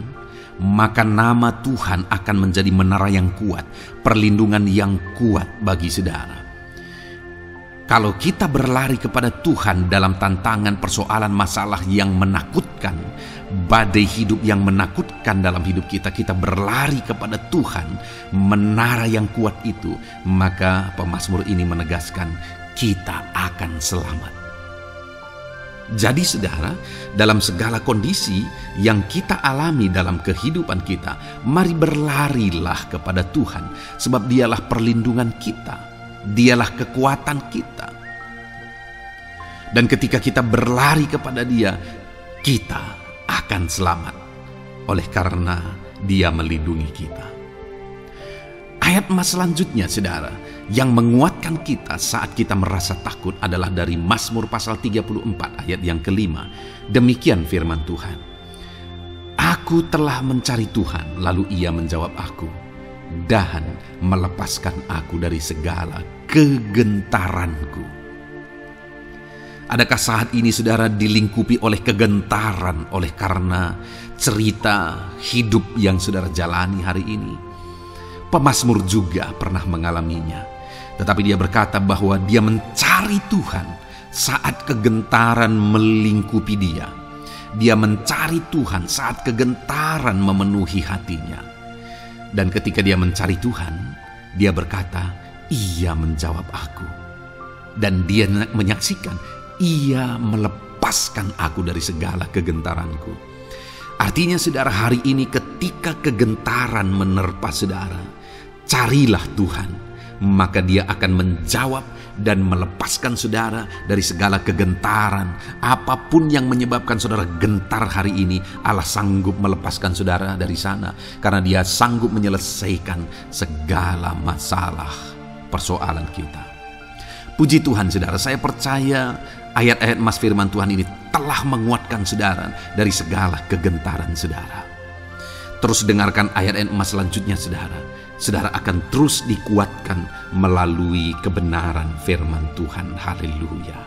maka nama Tuhan akan menjadi menara yang kuat, perlindungan yang kuat bagi saudara. Kalau kita berlari kepada Tuhan dalam tantangan, persoalan, masalah yang menakutkan, badai hidup yang menakutkan dalam hidup kita, kita berlari kepada Tuhan, menara yang kuat itu, maka pemazmur ini menegaskan kita akan selamat. Jadi saudara, dalam segala kondisi yang kita alami dalam kehidupan kita, mari berlarilah kepada Tuhan, sebab dialah perlindungan kita, dialah kekuatan kita. Dan ketika kita berlari kepada dia, kita akan selamat, oleh karena dia melindungi kita. Ayat emas selanjutnya saudara, yang menguatkan kita saat kita merasa takut adalah dari Mazmur pasal 34 ayat yang ke-5. Demikian firman Tuhan. Aku telah mencari Tuhan, lalu ia menjawab aku, dan melepaskan aku dari segala kegentaranku. Adakah saat ini saudara dilingkupi oleh kegentaran oleh karena cerita hidup yang saudara jalani hari ini? Pemazmur juga pernah mengalaminya. Tetapi dia berkata bahwa dia mencari Tuhan saat kegentaran melingkupi dia. Dia mencari Tuhan saat kegentaran memenuhi hatinya. Dan ketika dia mencari Tuhan, dia berkata, ia menjawab aku. Dan dia menyaksikan, ia melepaskan aku dari segala kegentaranku. Artinya saudara, hari ini ketika kegentaran menerpa saudara, carilah Tuhan, maka dia akan menjawab dan melepaskan saudara dari segala kegentaran. Apapun yang menyebabkan saudara gentar hari ini, Allah sanggup melepaskan saudara dari sana, karena dia sanggup menyelesaikan segala masalah persoalan kita. Puji Tuhan saudara, saya percaya ayat-ayat emas firman Tuhan ini telah menguatkan saudara dari segala kegentaran saudara. Terus dengarkan ayat-ayat emas selanjutnya saudara. Saudara akan terus dikuatkan melalui kebenaran firman Tuhan. Haleluya.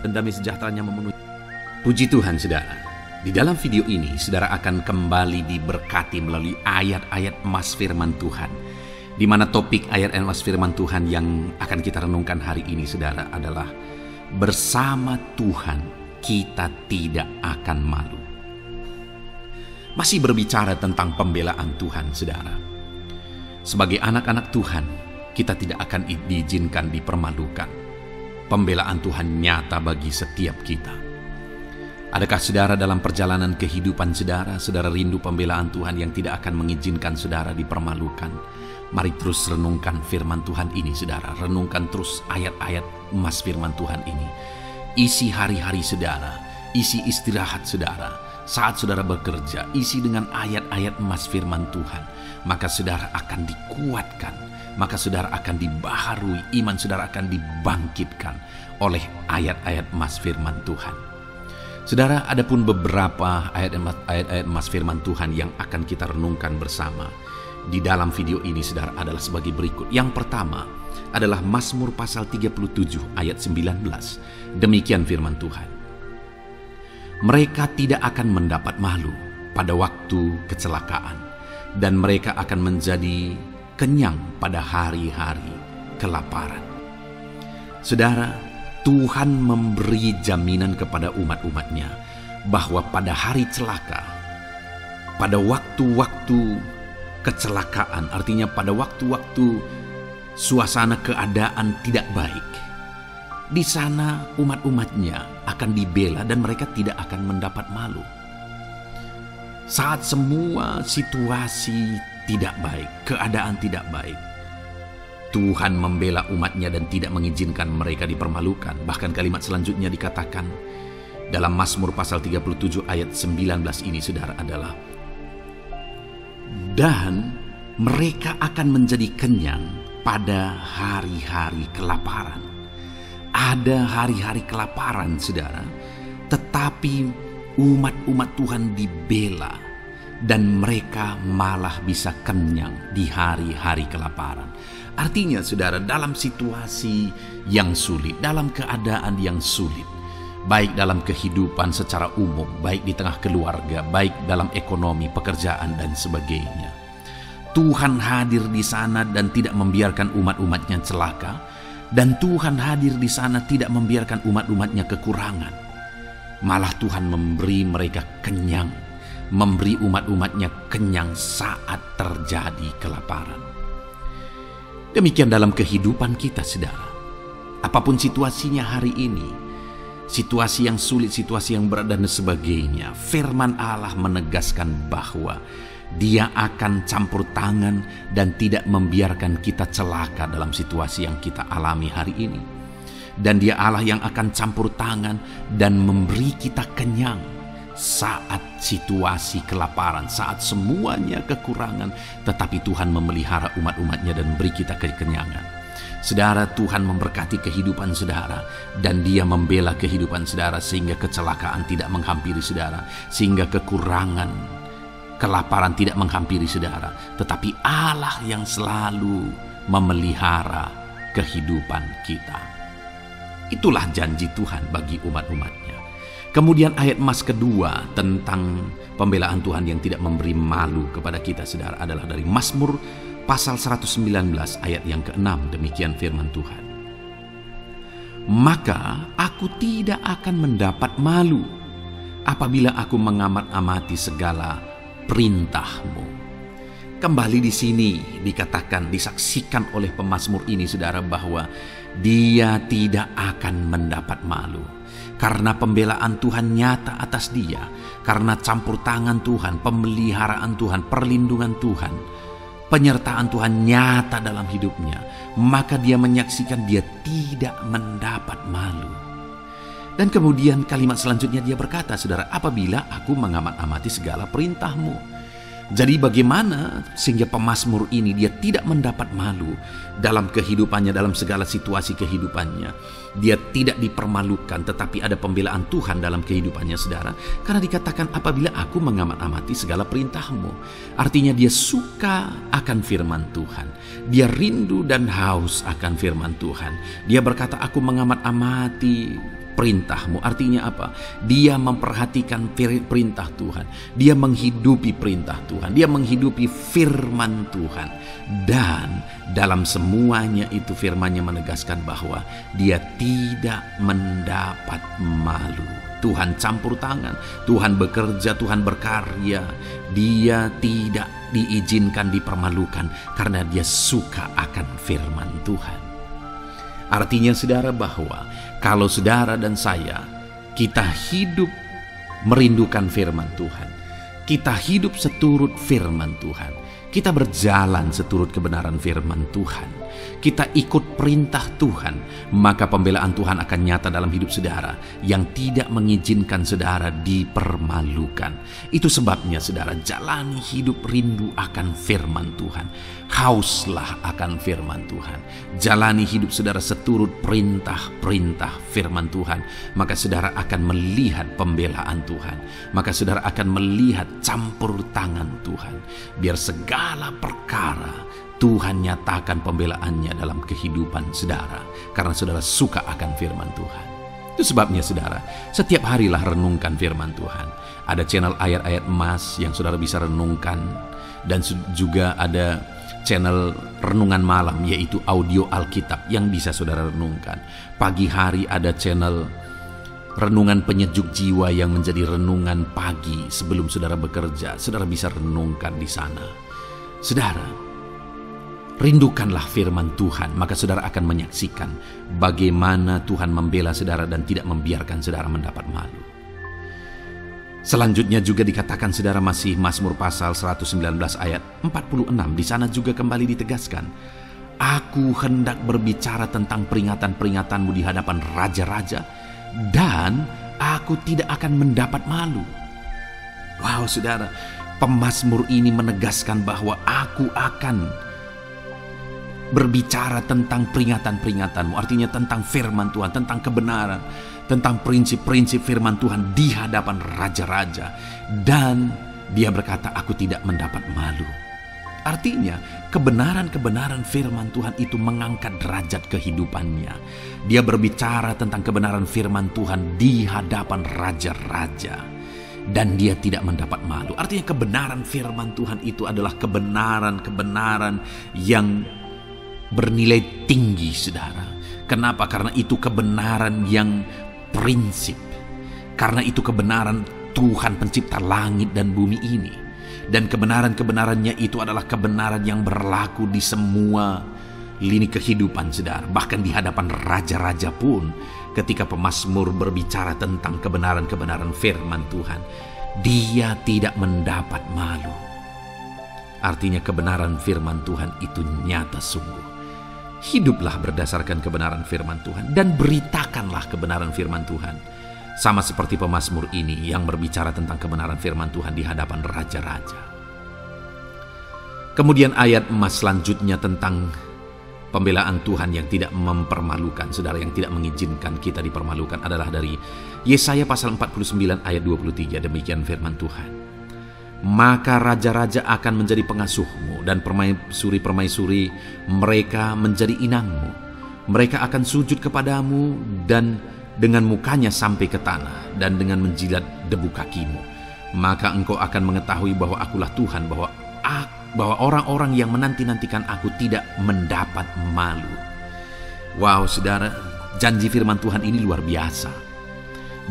Dan damai sejahteranya memenuhi. Puji Tuhan saudara. Di dalam video ini saudara akan kembali diberkati melalui ayat-ayat emas firman Tuhan, di mana topik ayat emas firman Tuhan yang akan kita renungkan hari ini saudara adalah bersama Tuhan kita tidak akan malu. Masih berbicara tentang pembelaan Tuhan saudara. Sebagai anak-anak Tuhan, kita tidak akan diizinkan dipermalukan. Pembelaan Tuhan nyata bagi setiap kita. Adakah saudara dalam perjalanan kehidupan saudara rindu pembelaan Tuhan yang tidak akan mengizinkan saudara dipermalukan? Mari terus renungkan firman Tuhan ini saudara. Renungkan terus ayat-ayat emas firman Tuhan ini. Isi hari-hari saudara, isi istirahat saudara, saat saudara bekerja, isi dengan ayat-ayat emas firman Tuhan, maka saudara akan dikuatkan, maka saudara akan dibaharui, iman saudara akan dibangkitkan oleh ayat-ayat emas firman Tuhan. Saudara, ada pun beberapa ayat-ayat emas firman Tuhan yang akan kita renungkan bersama di dalam video ini, saudara, adalah sebagai berikut. Yang pertama adalah Mazmur pasal 37 ayat 19. Demikian firman Tuhan. Mereka tidak akan mendapat malu pada waktu kecelakaan, dan mereka akan menjadi kenyang pada hari-hari kelaparan. Saudara, Tuhan memberi jaminan kepada umat-umatnya bahwa pada hari celaka, pada waktu-waktu kecelakaan, artinya pada waktu-waktu suasana keadaan tidak baik, di sana umat-umatnya akan dibela dan mereka tidak akan mendapat malu. Saat semua situasi tidak baik, keadaan tidak baik, Tuhan membela umatnya dan tidak mengizinkan mereka dipermalukan. Bahkan kalimat selanjutnya dikatakan dalam Mazmur pasal 37 ayat 19 ini, saudara, adalah dan mereka akan menjadi kenyang pada hari-hari kelaparan. Ada hari-hari kelaparan, saudara, tetapi umat-umat Tuhan dibela dan mereka malah bisa kenyang di hari-hari kelaparan. Artinya, saudara, dalam situasi yang sulit, dalam keadaan yang sulit, baik dalam kehidupan secara umum, baik di tengah keluarga, baik dalam ekonomi, pekerjaan, dan sebagainya, Tuhan hadir di sana dan tidak membiarkan umat-umatnya celaka. Dan Tuhan hadir di sana tidak membiarkan umat-umatnya kekurangan. Malah Tuhan memberi mereka kenyang, memberi umat-umatnya kenyang saat terjadi kelaparan. Demikian dalam kehidupan kita, saudara. Apapun situasinya hari ini, situasi yang sulit, situasi yang berat, dan sebagainya, firman Allah menegaskan bahwa Dia akan campur tangan dan tidak membiarkan kita celaka dalam situasi yang kita alami hari ini. Dan Dia Allah yang akan campur tangan dan memberi kita kenyang saat situasi kelaparan, saat semuanya kekurangan, tetapi Tuhan memelihara umat-umatnya dan beri kita kekenyangan. Saudara, Tuhan memberkati kehidupan saudara dan Dia membela kehidupan saudara sehingga kecelakaan tidak menghampiri saudara, sehingga kekurangan, kelaparan tidak menghampiri saudara, tetapi Allah yang selalu memelihara kehidupan kita. Itulah janji Tuhan bagi umat-umatnya. Kemudian ayat emas kedua tentang pembelaan Tuhan yang tidak memberi malu kepada kita, saudara, adalah dari Mazmur pasal 119 ayat yang ke-6. Demikian firman Tuhan. Maka aku tidak akan mendapat malu apabila aku mengamat-amati segala perintah-Mu. Kembali di sini dikatakan, disaksikan oleh pemazmur ini, saudara, bahwa dia tidak akan mendapat malu karena pembelaan Tuhan nyata atas dia, karena campur tangan Tuhan, pemeliharaan Tuhan, perlindungan Tuhan, penyertaan Tuhan nyata dalam hidupnya. Maka dia menyaksikan dia tidak mendapat malu. Dan kemudian kalimat selanjutnya dia berkata, saudara, apabila aku mengamat-amati segala perintah-Mu. Jadi bagaimana sehingga pemazmur ini dia tidak mendapat malu dalam kehidupannya, dalam segala situasi kehidupannya. Dia tidak dipermalukan, tetapi ada pembelaan Tuhan dalam kehidupannya, saudara. Karena dikatakan apabila aku mengamat-amati segala perintah-Mu. Artinya dia suka akan firman Tuhan. Dia rindu dan haus akan firman Tuhan. Dia berkata, aku mengamat-amati perintah-Mu. Artinya apa? Dia memperhatikan perintah Tuhan. Dia menghidupi perintah Tuhan. Dia menghidupi firman Tuhan. Dan dalam semuanya itu firman-Nya menegaskan bahwa dia tidak mendapat malu. Tuhan campur tangan, Tuhan bekerja, Tuhan berkarya. Dia tidak diizinkan dipermalukan karena dia suka akan firman Tuhan. Artinya, saudara, bahwa kalau saudara dan saya, kita hidup merindukan firman Tuhan, kita hidup seturut firman Tuhan, kita berjalan seturut kebenaran firman Tuhan, kita ikut perintah Tuhan, maka pembelaan Tuhan akan nyata dalam hidup saudara yang tidak mengizinkan saudara dipermalukan. Itu sebabnya saudara, jalani hidup rindu akan firman Tuhan. Hauslah akan firman Tuhan. Jalani hidup saudara seturut perintah-perintah firman Tuhan, maka saudara akan melihat pembelaan Tuhan. Maka saudara akan melihat campur tangan Tuhan. Biar segala perkara Tuhan nyatakan pembelaannya dalam kehidupan saudara, karena saudara suka akan firman Tuhan. Itu sebabnya saudara, setiap harilah renungkan firman Tuhan. Ada channel ayat-ayat emas yang saudara bisa renungkan, dan juga ada channel renungan malam, yaitu audio Alkitab yang bisa saudara renungkan. Pagi hari ada channel renungan penyejuk jiwa yang menjadi renungan pagi sebelum saudara bekerja. Saudara bisa renungkan di sana. Saudara, rindukanlah firman Tuhan, maka saudara akan menyaksikan bagaimana Tuhan membela saudara dan tidak membiarkan saudara mendapat malu. Selanjutnya juga dikatakan saudara, masih Mazmur pasal 119 ayat 46. Di sana juga kembali ditegaskan, aku hendak berbicara tentang peringatan-peringatanmu di hadapan raja-raja, dan aku tidak akan mendapat malu. Wow saudara, pemazmur ini menegaskan bahwa aku akan berbicara tentang peringatan-peringatanmu, artinya tentang firman Tuhan, tentang kebenaran, tentang prinsip-prinsip firman Tuhan di hadapan raja-raja. Dan dia berkata, aku tidak mendapat malu. Artinya, kebenaran-kebenaran firman Tuhan itu mengangkat derajat kehidupannya. Dia berbicara tentang kebenaran firman Tuhan di hadapan raja-raja, dan dia tidak mendapat malu. Artinya kebenaran firman Tuhan itu adalah kebenaran-kebenaran yang bernilai tinggi saudara. Kenapa? Karena itu kebenaran yang prinsip. Karena itu kebenaran Tuhan pencipta langit dan bumi ini. Dan kebenaran-kebenarannya itu adalah kebenaran yang berlaku di semua lini kehidupan saudara. Bahkan di hadapan raja-raja pun, ketika pemazmur berbicara tentang kebenaran-kebenaran firman Tuhan, dia tidak mendapat malu. Artinya kebenaran firman Tuhan itu nyata sungguh. Hiduplah berdasarkan kebenaran firman Tuhan dan beritakanlah kebenaran firman Tuhan. Sama seperti pemazmur ini yang berbicara tentang kebenaran firman Tuhan di hadapan raja-raja. Kemudian ayat emas selanjutnya tentang pembelaan Tuhan yang tidak mempermalukan, saudara, yang tidak mengizinkan kita dipermalukan adalah dari Yesaya pasal 49 ayat 23. Demikian firman Tuhan. Maka raja-raja akan menjadi pengasuhmu, dan permaisuri-permaisuri mereka menjadi inangmu. Mereka akan sujud kepadamu dan dengan mukanya sampai ke tanah, dan dengan menjilat debu kakimu. Maka engkau akan mengetahui bahwa akulah Tuhan, bahwa orang-orang yang menanti-nantikan aku tidak mendapat malu. Wow saudara, janji firman Tuhan ini luar biasa.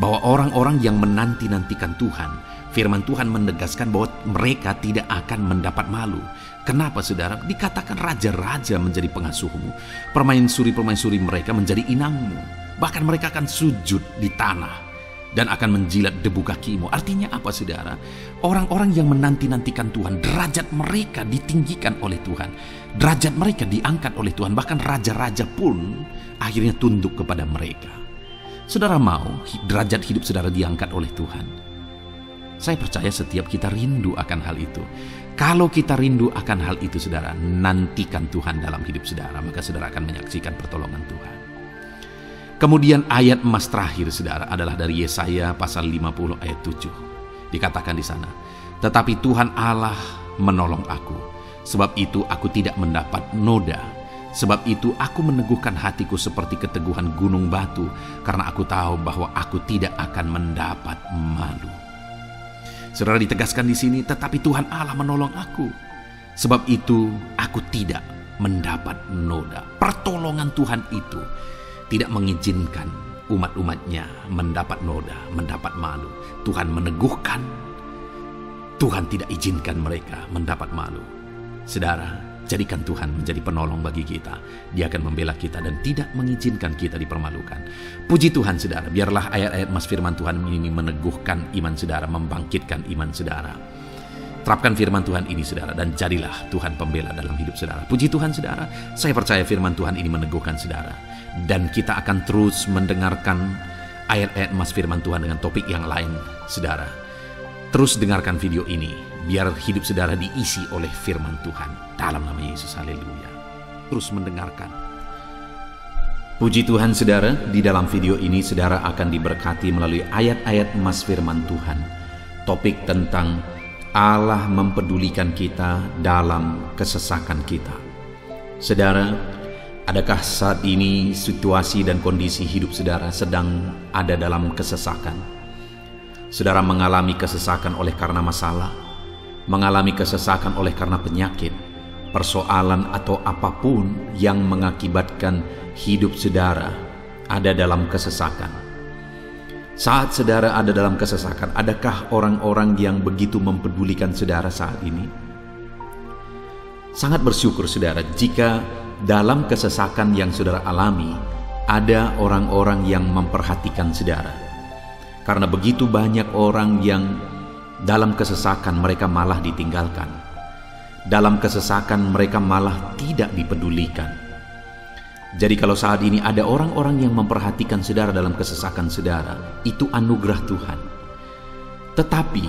Bahwa orang-orang yang menanti-nantikan Tuhan, firman Tuhan menegaskan bahwa mereka tidak akan mendapat malu. Kenapa saudara? Dikatakan raja-raja menjadi pengasuhmu, permaisuri-permaisuri mereka menjadi inangmu. Bahkan mereka akan sujud di tanah dan akan menjilat debu kakimu. Artinya apa saudara? Orang-orang yang menanti-nantikan Tuhan, derajat mereka ditinggikan oleh Tuhan. Derajat mereka diangkat oleh Tuhan. Bahkan raja-raja pun akhirnya tunduk kepada mereka. Saudara mau derajat hidup saudara diangkat oleh Tuhan? Saya percaya setiap kita rindu akan hal itu. Kalau kita rindu akan hal itu saudara, nantikan Tuhan dalam hidup saudara, maka saudara akan menyaksikan pertolongan Tuhan. Kemudian ayat emas terakhir saudara adalah dari Yesaya pasal 50 ayat 7. Dikatakan di sana, tetapi Tuhan Allah menolong aku, sebab itu aku tidak mendapat noda. Sebab itu aku meneguhkan hatiku seperti keteguhan gunung batu, karena aku tahu bahwa aku tidak akan mendapat malu. Saudara, ditegaskan di sini, tetapi Tuhan Allah menolong aku. Sebab itu aku tidak mendapat noda. Pertolongan Tuhan itu tidak mengizinkan umat-umatnya mendapat noda, mendapat malu. Tuhan meneguhkan, Tuhan tidak izinkan mereka mendapat malu. Saudara, jadikan Tuhan menjadi penolong bagi kita. Dia akan membela kita dan tidak mengizinkan kita dipermalukan. Puji Tuhan saudara, biarlah ayat-ayat mas firman Tuhan ini meneguhkan iman saudara, membangkitkan iman saudara. Terapkan firman Tuhan ini saudara, dan jadilah Tuhan pembela dalam hidup saudara. Puji Tuhan saudara, saya percaya firman Tuhan ini meneguhkan saudara. Dan kita akan terus mendengarkan ayat-ayat emas firman Tuhan dengan topik yang lain saudara. Terus dengarkan video ini, biar hidup saudara diisi oleh firman Tuhan. Dalam nama Yesus, haleluya. Terus mendengarkan. Puji Tuhan saudara, di dalam video ini saudara akan diberkati melalui ayat-ayat emas firman Tuhan. Topik tentang Allah mempedulikan kita dalam kesesakan kita. Saudara, adakah saat ini situasi dan kondisi hidup saudara sedang ada dalam kesesakan? Saudara mengalami kesesakan oleh karena masalah, mengalami kesesakan oleh karena penyakit, persoalan atau apapun yang mengakibatkan hidup saudara ada dalam kesesakan. Saat saudara ada dalam kesesakan, adakah orang-orang yang begitu mempedulikan saudara saat ini? Sangat bersyukur saudara jika dalam kesesakan yang saudara alami, ada orang-orang yang memperhatikan saudara. Karena begitu banyak orang yang dalam kesesakan mereka malah ditinggalkan. Dalam kesesakan mereka malah tidak dipedulikan. Jadi kalau saat ini ada orang-orang yang memperhatikan saudara dalam kesesakan saudara, itu anugerah Tuhan. Tetapi,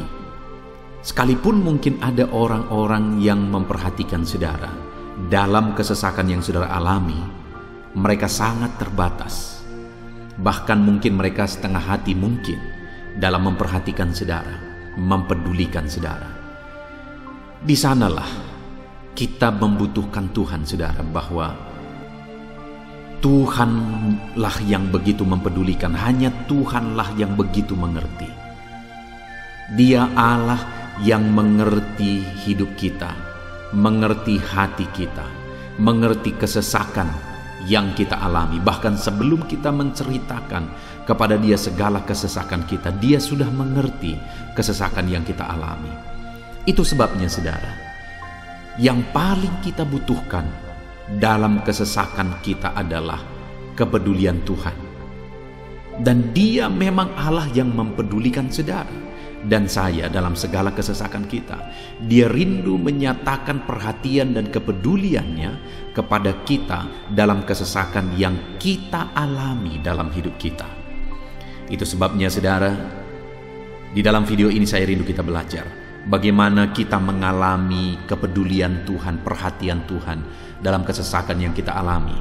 sekalipun mungkin ada orang-orang yang memperhatikan saudara dalam kesesakan yang saudara alami, mereka sangat terbatas. Bahkan mungkin mereka setengah hati mungkin dalam memperhatikan saudara, mempedulikan saudara. Di sanalah kita membutuhkan Tuhan saudara, bahwa Tuhanlah yang begitu mempedulikan, hanya Tuhanlah yang begitu mengerti. Dia Allah yang mengerti hidup kita, mengerti hati kita, mengerti kesesakan yang kita alami. Bahkan sebelum kita menceritakan kepada Dia segala kesesakan kita, Dia sudah mengerti kesesakan yang kita alami. Itu sebabnya saudara, yang paling kita butuhkan dalam kesesakan kita adalah kepedulian Tuhan. Dan Dia memang Allah yang mempedulikan saudara dan saya dalam segala kesesakan kita. Dia rindu menyatakan perhatian dan kepeduliannya kepada kita dalam kesesakan yang kita alami dalam hidup kita. Itu sebabnya saudara, di dalam video ini saya rindu kita belajar bagaimana kita mengalami kepedulian Tuhan, perhatian Tuhan dalam kesesakan yang kita alami.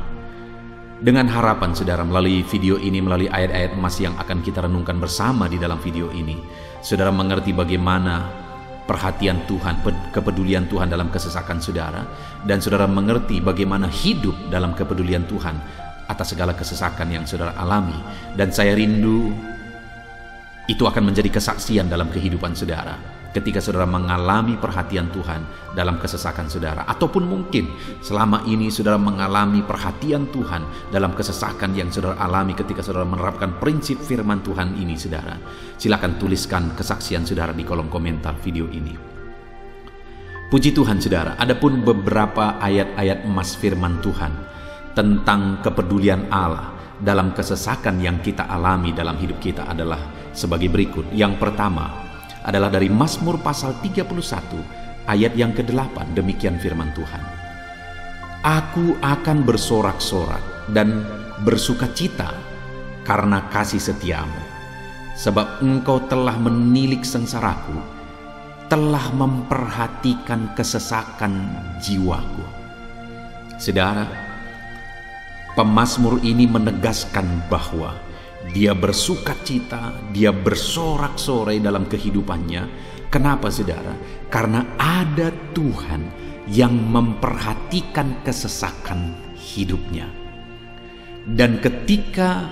Dengan harapan saudara, melalui video ini, melalui ayat-ayat emas yang akan kita renungkan bersama di dalam video ini, saudara mengerti bagaimana perhatian Tuhan, kepedulian Tuhan dalam kesesakan saudara, dan saudara mengerti bagaimana hidup dalam kepedulian Tuhan atas segala kesesakan yang saudara alami. Dan saya rindu itu akan menjadi kesaksian dalam kehidupan saudara ketika saudara mengalami perhatian Tuhan dalam kesesakan saudara, ataupun mungkin selama ini saudara mengalami perhatian Tuhan dalam kesesakan yang saudara alami ketika saudara menerapkan prinsip firman Tuhan ini saudara. Silakan tuliskan kesaksian saudara di kolom komentar video ini. Puji Tuhan saudara, adapun beberapa ayat-ayat emas firman Tuhan tentang kepedulian Allah dalam kesesakan yang kita alami dalam hidup kita adalah sebagai berikut. Yang pertama adalah dari Mazmur pasal 31 ayat yang ke-8. Demikian firman Tuhan. Aku akan bersorak-sorak dan bersukacita karena kasih setiamu, sebab engkau telah menilik sengsaraku, telah memperhatikan kesesakan jiwaku. Saudara, pemazmur ini menegaskan bahwa dia bersukacita, dia bersorak-sorai dalam kehidupannya. Kenapa saudara? Karena ada Tuhan yang memperhatikan kesesakan hidupnya. Dan ketika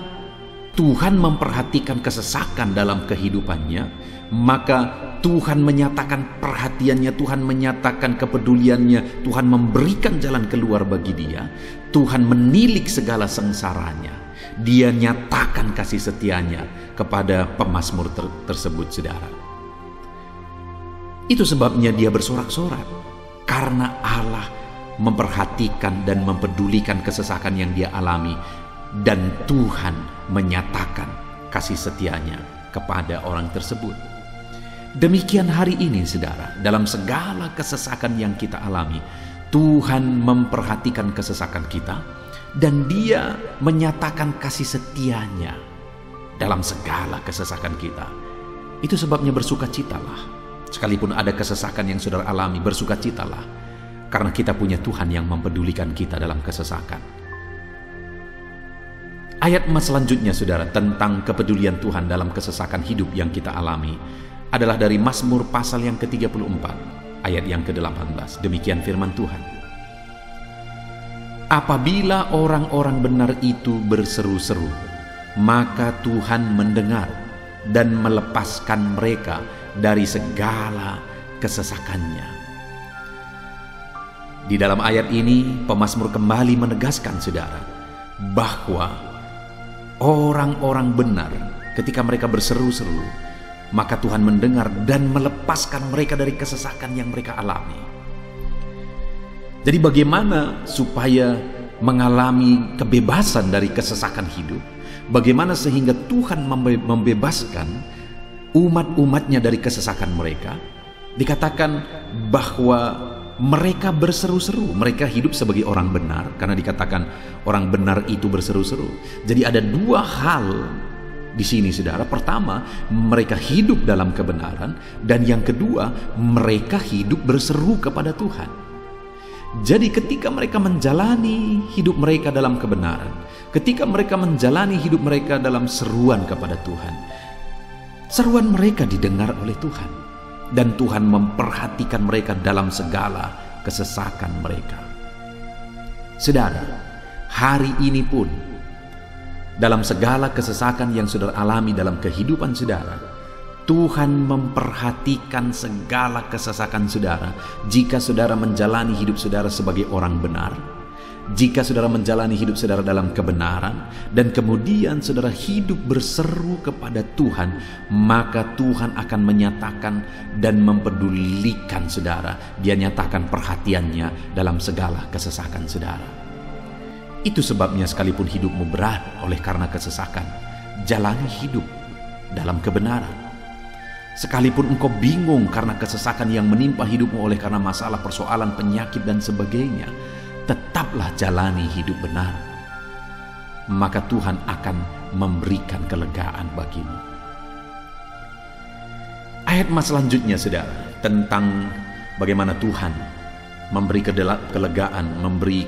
Tuhan memperhatikan kesesakan dalam kehidupannya, maka Tuhan menyatakan perhatiannya, Tuhan menyatakan kepeduliannya, Tuhan memberikan jalan keluar bagi dia, Tuhan menilik segala sengsaranya. Dia nyatakan kasih setianya kepada pemazmur tersebut saudara. Itu sebabnya dia bersorak-sorak, karena Allah memperhatikan dan mempedulikan kesesakan yang dia alami, dan Tuhan menyatakan kasih setianya kepada orang tersebut. Demikian hari ini saudara, dalam segala kesesakan yang kita alami, Tuhan memperhatikan kesesakan kita dan Dia menyatakan kasih setianya dalam segala kesesakan kita. Itu sebabnya bersukacitalah. Sekalipun ada kesesakan yang saudara alami, bersukacitalah. Karena kita punya Tuhan yang mempedulikan kita dalam kesesakan. Ayat selanjutnya saudara, tentang kepedulian Tuhan dalam kesesakan hidup yang kita alami, adalah dari Mazmur pasal yang ke-34, ayat yang ke-18. Demikian firman Tuhan. Apabila orang-orang benar itu berseru-seru, maka Tuhan mendengar dan melepaskan mereka dari segala kesesakannya. Di dalam ayat ini, pemazmur kembali menegaskan saudara, bahwa orang-orang benar ketika mereka berseru-seru, maka Tuhan mendengar dan melepaskan mereka dari kesesakan yang mereka alami. Jadi bagaimana supaya mengalami kebebasan dari kesesakan hidup? Bagaimana sehingga Tuhan membebaskan umat-umatnya dari kesesakan mereka? Dikatakan bahwa mereka berseru-seru, mereka hidup sebagai orang benar, karena dikatakan orang benar itu berseru-seru. Jadi ada dua hal di sini saudara. Pertama, mereka hidup dalam kebenaran, dan yang kedua, mereka hidup berseru kepada Tuhan. Jadi ketika mereka menjalani hidup mereka dalam kebenaran, ketika mereka menjalani hidup mereka dalam seruan kepada Tuhan, seruan mereka didengar oleh Tuhan, dan Tuhan memperhatikan mereka dalam segala kesesakan mereka. Saudara, hari ini pun dalam segala kesesakan yang saudara alami dalam kehidupan saudara, Tuhan memperhatikan segala kesesakan saudara. Jika saudara menjalani hidup saudara sebagai orang benar, jika saudara menjalani hidup saudara dalam kebenaran, dan kemudian saudara hidup berseru kepada Tuhan, maka Tuhan akan menyatakan dan mempedulikan saudara. Dia nyatakan perhatiannya dalam segala kesesakan saudara. Itu sebabnya sekalipun hidupmu berat oleh karena kesesakan, jalani hidup dalam kebenaran. Sekalipun engkau bingung karena kesesakan yang menimpa hidupmu oleh karena masalah, persoalan, penyakit dan sebagainya, tetaplah jalani hidup benar. Maka Tuhan akan memberikan kelegaan bagimu. Ayat selanjutnya saudara, tentang bagaimana Tuhan memberi kelegaan, memberi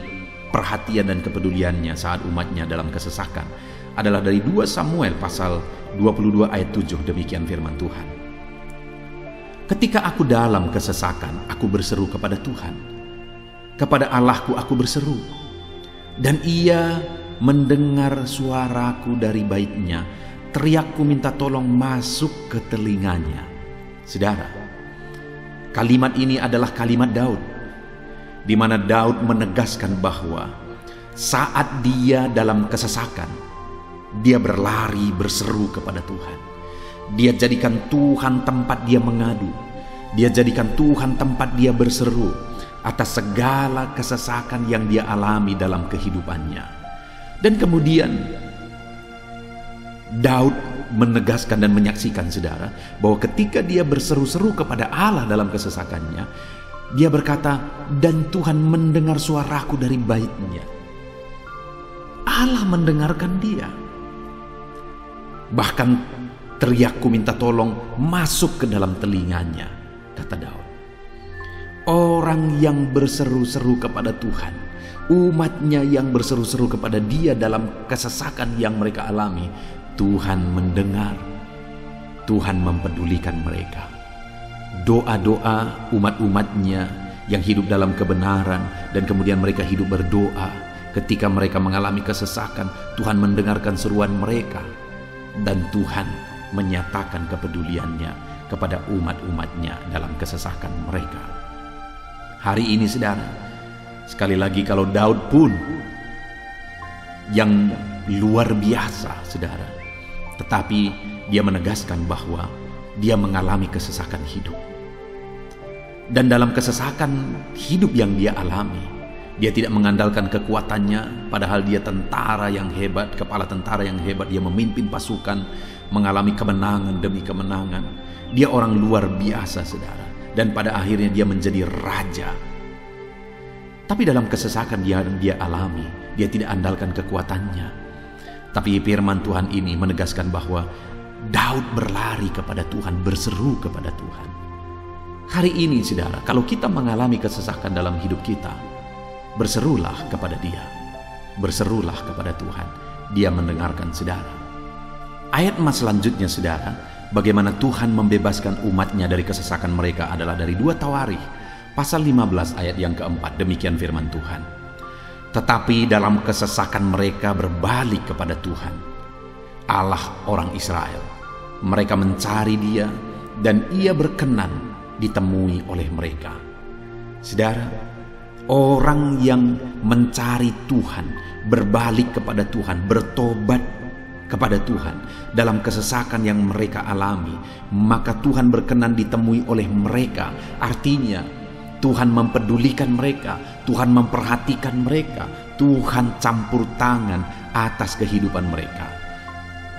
perhatian dan kepeduliannya saat umatnya dalam kesesakan, adalah dari 2 Samuel pasal 22 ayat 7. Demikian firman Tuhan. Ketika aku dalam kesesakan, aku berseru kepada Tuhan. Kepada Allahku aku berseru, dan Ia mendengar suaraku dari baitnya. Teriakku minta tolong masuk ke telinganya. Saudara, kalimat ini adalah kalimat Daud, di mana Daud menegaskan bahwa saat dia dalam kesesakan, dia berlari berseru kepada Tuhan. Dia jadikan Tuhan tempat dia mengadu. Dia jadikan Tuhan tempat dia berseru atas segala kesesakan yang dia alami dalam kehidupannya. Dan kemudian Daud menegaskan dan menyaksikan saudara, bahwa ketika dia berseru-seru kepada Allah dalam kesesakannya, dia berkata, dan Tuhan mendengar suaraku dari baitnya. Allah mendengarkan dia. Bahkan teriakku minta tolong masuk ke dalam telinganya, kata Daud. Orang yang berseru-seru kepada Tuhan, umatnya yang berseru-seru kepada dia dalam kesesakan yang mereka alami, Tuhan mendengar, Tuhan mempedulikan mereka. Doa-doa umat-umatnya yang hidup dalam kebenaran, dan kemudian mereka hidup berdoa ketika mereka mengalami kesesakan, Tuhan mendengarkan seruan mereka, dan Tuhan menyatakan kepeduliannya kepada umat-umatnya dalam kesesakan mereka. Hari ini saudara, sekali lagi kalau Daud pun yang luar biasa saudara, tetapi dia menegaskan bahwa dia mengalami kesesakan hidup. Dan dalam kesesakan hidup yang dia alami, Dia tidak mengandalkan kekuatannya, padahal dia tentara yang hebat, kepala tentara yang hebat. Dia memimpin pasukan, mengalami kemenangan demi kemenangan. Dia orang luar biasa, saudara. Dan pada akhirnya dia menjadi raja. Tapi dalam kesesakan dia alami, dia tidak andalkan kekuatannya. Tapi firman Tuhan ini menegaskan bahwa Daud berlari kepada Tuhan, berseru kepada Tuhan. Hari ini, saudara, kalau kita mengalami kesesakan dalam hidup kita, berserulah kepada Dia, berserulah kepada Tuhan. Dia mendengarkan saudara. Ayat emas selanjutnya, saudara, bagaimana Tuhan membebaskan umatnya dari kesesakan mereka adalah dari 2 Tawarikh pasal 15 ayat yang keempat. Demikian firman Tuhan. Tetapi dalam kesesakan mereka berbalik kepada Tuhan, Allah orang Israel. Mereka mencari Dia dan Ia berkenan ditemui oleh mereka. Saudara, orang yang mencari Tuhan, berbalik kepada Tuhan, bertobat kepada Tuhan dalam kesesakan yang mereka alami, maka Tuhan berkenan ditemui oleh mereka. Artinya Tuhan mempedulikan mereka, Tuhan memperhatikan mereka, Tuhan campur tangan atas kehidupan mereka.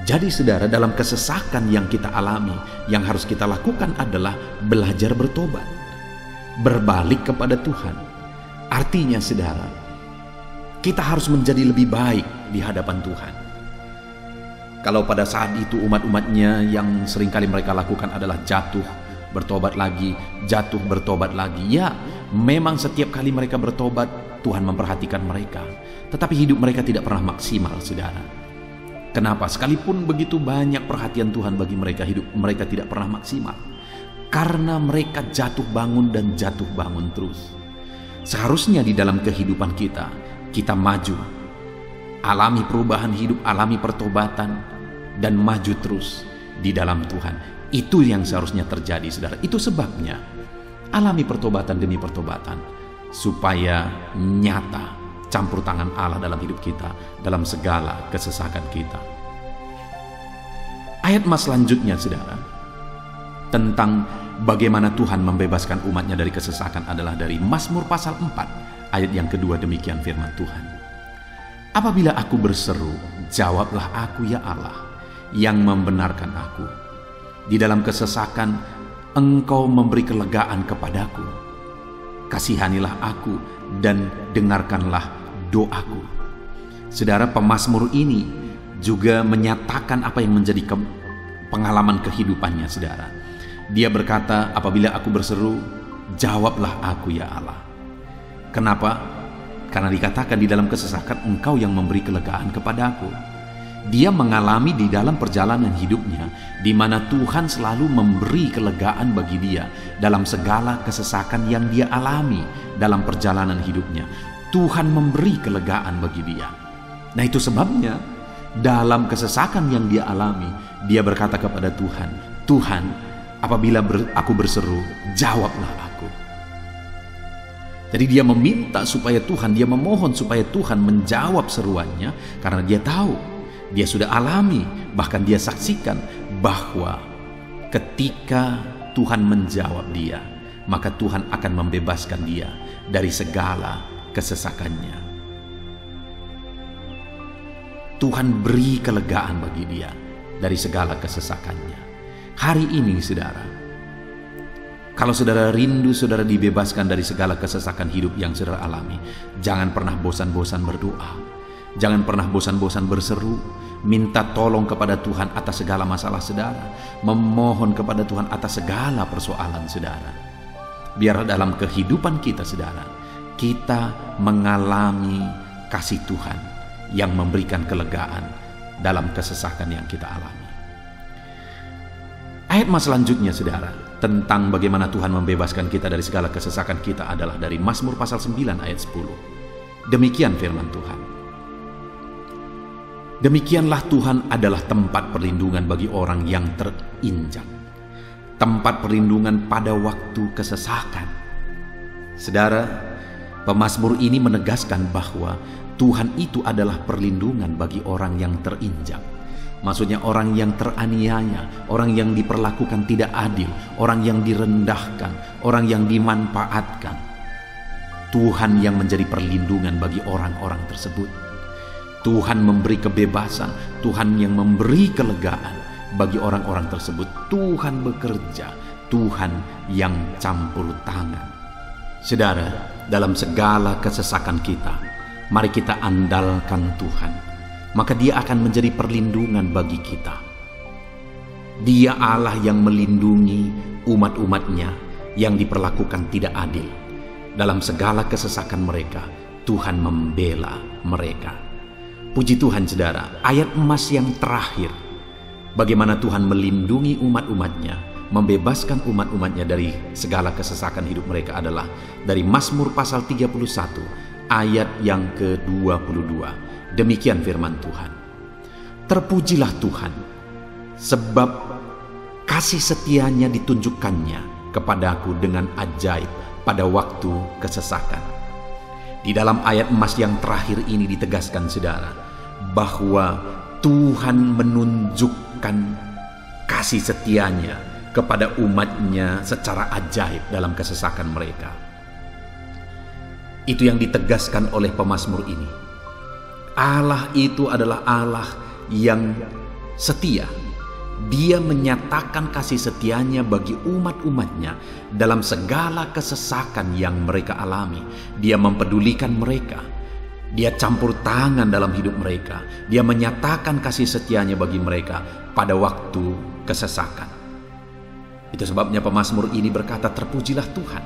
Jadi saudara, dalam kesesakan yang kita alami, yang harus kita lakukan adalah belajar bertobat, berbalik kepada Tuhan. Artinya saudara, kita harus menjadi lebih baik di hadapan Tuhan. Kalau pada saat itu umat-umatnya yang seringkali mereka lakukan adalah jatuh, bertobat lagi, jatuh, bertobat lagi. Ya, memang setiap kali mereka bertobat, Tuhan memperhatikan mereka. Tetapi hidup mereka tidak pernah maksimal, saudara. Kenapa? Sekalipun begitu banyak perhatian Tuhan bagi mereka, hidup mereka tidak pernah maksimal. Karena mereka jatuh bangun dan jatuh bangun terus. Seharusnya di dalam kehidupan kita maju, alami perubahan hidup, alami pertobatan, dan maju terus di dalam Tuhan. Itu yang seharusnya terjadi, saudara. Itu sebabnya alami pertobatan demi pertobatan, supaya nyata campur tangan Allah dalam hidup kita, dalam segala kesesakan kita. Ayat mas selanjutnya, saudara, tentang bagaimana Tuhan membebaskan umatnya dari kesesakan adalah dari Mazmur pasal 4 ayat yang kedua. Demikian firman Tuhan. Apabila aku berseru, jawablah aku ya Allah, yang membenarkan aku. Di dalam kesesakan, Engkau memberi kelegaan kepadaku. Kasihanilah aku dan dengarkanlah doaku. Saudara, pemazmur ini juga menyatakan apa yang menjadi pengalaman kehidupannya, saudara. Dia berkata, apabila aku berseru, jawablah aku ya Allah. Kenapa? Karena dikatakan di dalam kesesakan Engkau yang memberi kelegaan kepadaku. Dia mengalami di dalam perjalanan hidupnya, di mana Tuhan selalu memberi kelegaan bagi dia dalam segala kesesakan yang dia alami dalam perjalanan hidupnya. Tuhan memberi kelegaan bagi dia. Nah, itu sebabnya dalam kesesakan yang dia alami, dia berkata kepada Tuhan, Tuhan, apabila aku berseru, jawablah aku. Jadi dia meminta supaya Tuhan, dia memohon supaya Tuhan menjawab seruannya, karena dia tahu, dia sudah alami, bahkan dia saksikan bahwa ketika Tuhan menjawab dia, maka Tuhan akan membebaskan dia dari segala kesesakannya. Tuhan beri kelegaan bagi dia dari segala kesesakannya. Hari ini, saudara, kalau saudara rindu saudara dibebaskan dari segala kesesakan hidup yang saudara alami, jangan pernah bosan-bosan berdoa. Jangan pernah bosan-bosan berseru, minta tolong kepada Tuhan atas segala masalah saudara, memohon kepada Tuhan atas segala persoalan saudara. Biar dalam kehidupan kita, saudara, kita mengalami kasih Tuhan yang memberikan kelegaan dalam kesesakan yang kita alami. Ayat mas selanjutnya, saudara, tentang bagaimana Tuhan membebaskan kita dari segala kesesakan kita adalah dari Mazmur pasal 9 ayat 10. Demikian firman Tuhan. Demikianlah Tuhan adalah tempat perlindungan bagi orang yang terinjak, tempat perlindungan pada waktu kesesakan. Saudara, pemazmur ini menegaskan bahwa Tuhan itu adalah perlindungan bagi orang yang terinjak. Maksudnya orang yang teraniaya, orang yang diperlakukan tidak adil, orang yang direndahkan, orang yang dimanfaatkan. Tuhan yang menjadi perlindungan bagi orang-orang tersebut. Tuhan memberi kebebasan, Tuhan yang memberi kelegaan bagi orang-orang tersebut. Tuhan bekerja, Tuhan yang campur tangan. Saudara, dalam segala kesesakan kita, mari kita andalkan Tuhan, maka Dia akan menjadi perlindungan bagi kita. Dia Allah yang melindungi umat-umatnya yang diperlakukan tidak adil. Dalam segala kesesakan mereka, Tuhan membela mereka. Puji Tuhan saudara, ayat emas yang terakhir, bagaimana Tuhan melindungi umat-umatnya, membebaskan umat-umatnya dari segala kesesakan hidup mereka adalah dari Mazmur pasal 31 ayat yang ke-22. Demikian firman Tuhan. Terpujilah Tuhan, sebab kasih setianya ditunjukkannya kepadaku dengan ajaib pada waktu kesesakan. Di dalam ayat emas yang terakhir ini ditegaskan saudara, bahwa Tuhan menunjukkan kasih setianya kepada umatnya secara ajaib dalam kesesakan mereka. Itu yang ditegaskan oleh pemazmur ini. Allah itu adalah Allah yang setia. Dia menyatakan kasih setianya bagi umat-umatnya dalam segala kesesakan yang mereka alami. Dia mempedulikan mereka. Dia campur tangan dalam hidup mereka. Dia menyatakan kasih setianya bagi mereka pada waktu kesesakan. Itu sebabnya pemazmur ini berkata, terpujilah Tuhan.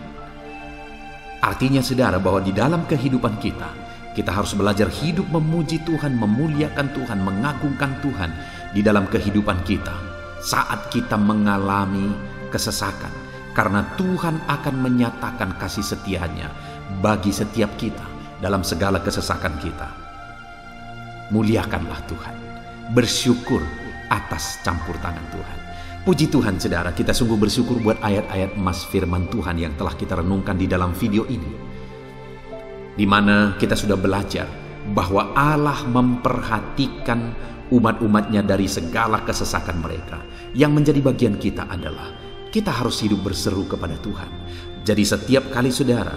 Artinya saudara, bahwa di dalam kehidupan kita harus belajar hidup memuji Tuhan, memuliakan Tuhan, mengagungkan Tuhan di dalam kehidupan kita saat kita mengalami kesesakan. Karena Tuhan akan menyatakan kasih setianya bagi setiap kita dalam segala kesesakan kita. Muliakanlah Tuhan, bersyukur atas campur tangan Tuhan. Puji Tuhan saudara, kita sungguh bersyukur buat ayat-ayat emas firman Tuhan yang telah kita renungkan di dalam video ini, di mana kita sudah belajar bahwa Allah memperhatikan umat-umatnya dari segala kesesakan mereka. Yang menjadi bagian kita adalah kita harus hidup berseru kepada Tuhan. Jadi setiap kali saudara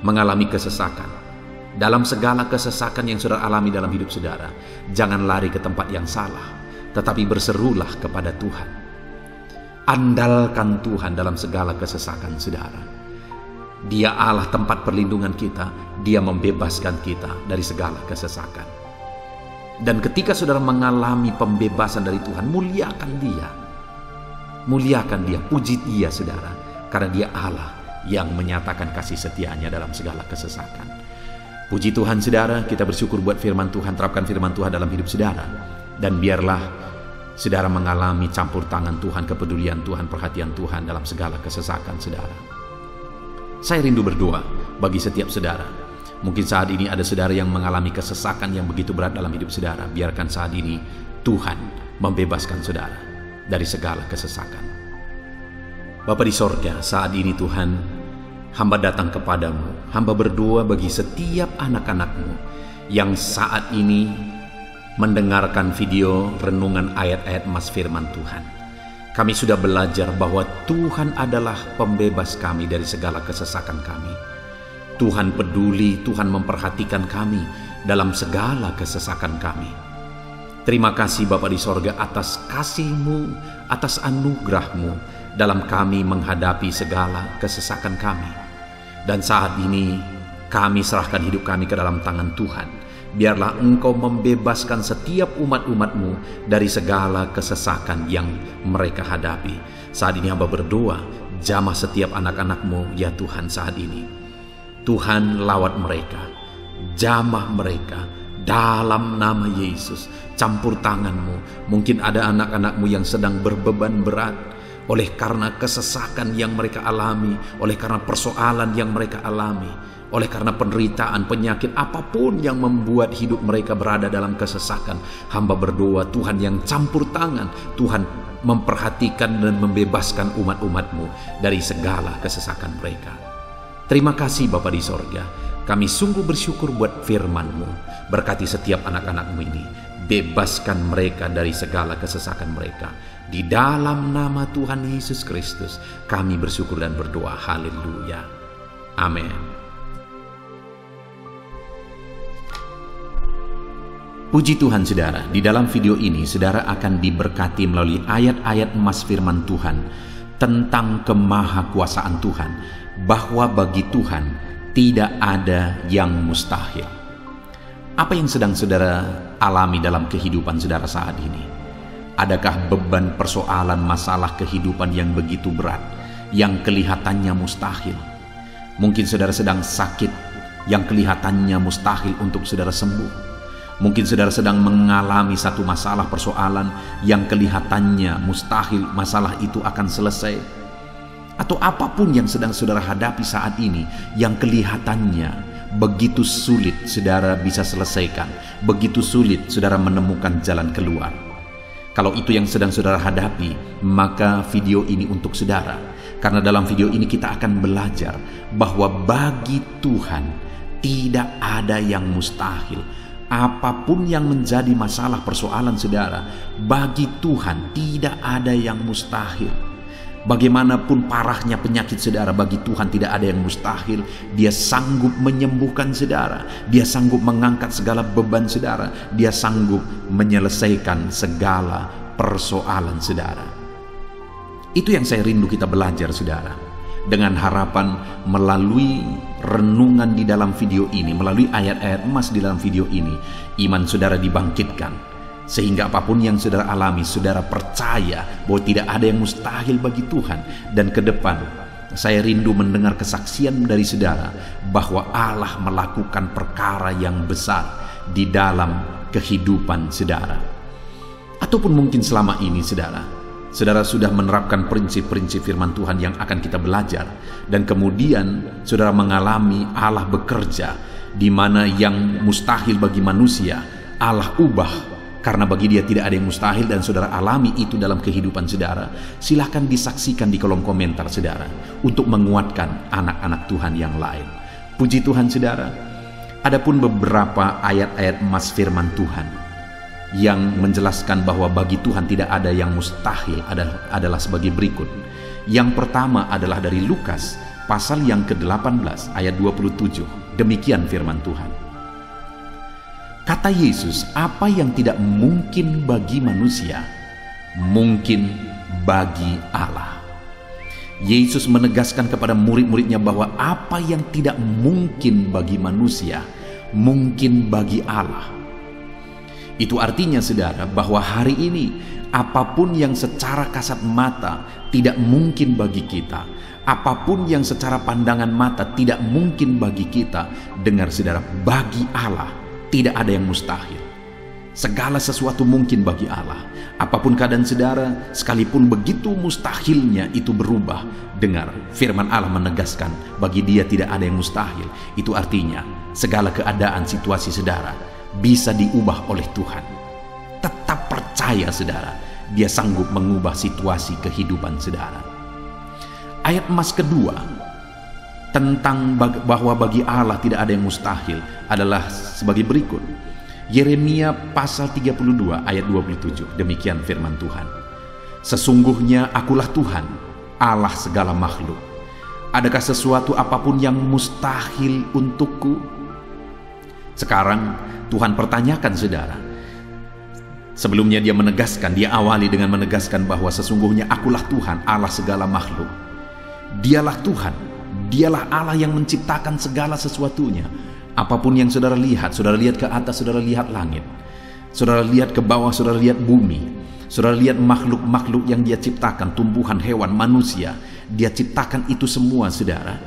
mengalami kesesakan, dalam segala kesesakan yang saudara alami dalam hidup saudara, jangan lari ke tempat yang salah, tetapi berserulah kepada Tuhan. Andalkan Tuhan dalam segala kesesakan saudara. Dia Allah tempat perlindungan kita. Dia membebaskan kita dari segala kesesakan. Dan ketika saudara mengalami pembebasan dari Tuhan, muliakan Dia. Muliakan Dia, puji Dia saudara. Karena Dia Allah yang menyatakan kasih setianya dalam segala kesesakan. Puji Tuhan saudara, kita bersyukur buat firman Tuhan. Terapkan firman Tuhan dalam hidup saudara. Dan biarlah saudara mengalami campur tangan Tuhan, kepedulian Tuhan, perhatian Tuhan dalam segala kesesakan saudara. Saya rindu berdoa bagi setiap saudara. Mungkin saat ini ada saudara yang mengalami kesesakan yang begitu berat dalam hidup saudara. Biarkan saat ini Tuhan membebaskan saudara dari segala kesesakan. Bapa di sorga, saat ini Tuhan, hamba datang kepadamu. Hamba berdoa bagi setiap anak-anak-Mu yang saat ini mendengarkan video renungan ayat-ayat emas firman Tuhan. Kami sudah belajar bahwa Tuhan adalah pembebas kami dari segala kesesakan kami. Tuhan peduli, Tuhan memperhatikan kami dalam segala kesesakan kami. Terima kasih Bapa di sorga atas kasih-Mu, atas anugerah-Mu dalam kami menghadapi segala kesesakan kami. Dan saat ini kami serahkan hidup kami ke dalam tangan Tuhan. Biarlah Engkau membebaskan setiap umat-umat-Mu dari segala kesesakan yang mereka hadapi. Saat ini hamba berdoa, jamah setiap anak-anak-Mu ya Tuhan saat ini. Tuhan lawat mereka, jamah mereka dalam nama Yesus. Campur tangan-Mu. Mungkin ada anak-anak-Mu yang sedang berbeban berat oleh karena kesesakan yang mereka alami, oleh karena persoalan yang mereka alami, oleh karena penderitaan, penyakit, apapun yang membuat hidup mereka berada dalam kesesakan. Hamba berdoa Tuhan yang campur tangan, Tuhan memperhatikan dan membebaskan umat-umat-Mu dari segala kesesakan mereka. Terima kasih Bapa di sorga. Kami sungguh bersyukur buat firman-Mu. Berkati setiap anak-anak-Mu ini. Bebaskan mereka dari segala kesesakan mereka. Di dalam nama Tuhan Yesus Kristus kami bersyukur dan berdoa. Haleluya. Amin. Puji Tuhan saudara, di dalam video ini saudara akan diberkati melalui ayat-ayat emas firman Tuhan tentang kemahakuasaan Tuhan, bahwa bagi Tuhan tidak ada yang mustahil. Apa yang sedang saudara alami dalam kehidupan saudara saat ini? Adakah beban persoalan masalah kehidupan yang begitu berat, yang kelihatannya mustahil? Mungkin saudara sedang sakit, yang kelihatannya mustahil untuk saudara sembuh. Mungkin saudara sedang mengalami satu masalah persoalan yang kelihatannya mustahil masalah itu akan selesai. Atau apapun yang sedang saudara hadapi saat ini yang kelihatannya begitu sulit saudara bisa selesaikan, begitu sulit saudara menemukan jalan keluar. Kalau itu yang sedang saudara hadapi, maka video ini untuk saudara. Karena dalam video ini kita akan belajar bahwa bagi Tuhan tidak ada yang mustahil. Apapun yang menjadi masalah persoalan saudara, bagi Tuhan tidak ada yang mustahil. Bagaimanapun parahnya penyakit saudara, bagi Tuhan tidak ada yang mustahil. Dia sanggup menyembuhkan saudara, Dia sanggup mengangkat segala beban saudara, Dia sanggup menyelesaikan segala persoalan saudara. Itu yang saya rindu kita belajar saudara. Dengan harapan melalui renungan di dalam video ini, melalui ayat-ayat emas di dalam video ini, iman saudara dibangkitkan. Sehingga apapun yang saudara alami, saudara percaya bahwa tidak ada yang mustahil bagi Tuhan. Dan ke depan, saya rindu mendengar kesaksian dari saudara bahwa Allah melakukan perkara yang besar di dalam kehidupan saudara. Ataupun mungkin selama ini saudara sudah menerapkan prinsip-prinsip firman Tuhan yang akan kita belajar, dan kemudian saudara mengalami Allah bekerja di mana yang mustahil bagi manusia Allah ubah, karena bagi Dia tidak ada yang mustahil, dan saudara alami itu dalam kehidupan saudara. Silahkan disaksikan di kolom komentar saudara untuk menguatkan anak-anak Tuhan yang lain. Puji Tuhan saudara. Adapun beberapa ayat-ayat emas firman Tuhan yang menjelaskan bahwa bagi Tuhan tidak ada yang mustahil adalah sebagai berikut. Yang pertama adalah dari Lukas pasal yang ke-18 ayat 27. Demikian firman Tuhan. Kata Yesus, apa yang tidak mungkin bagi manusia, mungkin bagi Allah. Yesus menegaskan kepada murid-muridnya bahwa apa yang tidak mungkin bagi manusia, mungkin bagi Allah. Itu artinya saudara bahwa hari ini apapun yang secara kasat mata tidak mungkin bagi kita, apapun yang secara pandangan mata tidak mungkin bagi kita, dengar saudara, bagi Allah tidak ada yang mustahil. Segala sesuatu mungkin bagi Allah. Apapun keadaan saudara, sekalipun begitu mustahilnya itu berubah, dengar firman Allah menegaskan bagi Dia tidak ada yang mustahil. Itu artinya segala keadaan situasi saudara bisa diubah oleh Tuhan. Tetap percaya saudara, Dia sanggup mengubah situasi kehidupan saudara. Ayat emas kedua tentang bahwa bagi Allah tidak ada yang mustahil adalah sebagai berikut. Yeremia pasal 32 ayat 27. Demikian firman Tuhan. Sesungguhnya akulah Tuhan, Allah segala makhluk. Adakah sesuatu apapun yang mustahil untukku? Sekarang Tuhan pertanyakan saudara. Sebelumnya Dia menegaskan, Dia awali dengan menegaskan bahwa sesungguhnya akulah Tuhan, Allah segala makhluk. Dialah Tuhan, Dialah Allah yang menciptakan segala sesuatunya. Apapun yang saudara lihat ke atas, saudara lihat langit, saudara lihat ke bawah, saudara lihat bumi, saudara lihat makhluk-makhluk yang Dia ciptakan, tumbuhan, hewan, manusia, Dia ciptakan itu semua saudara.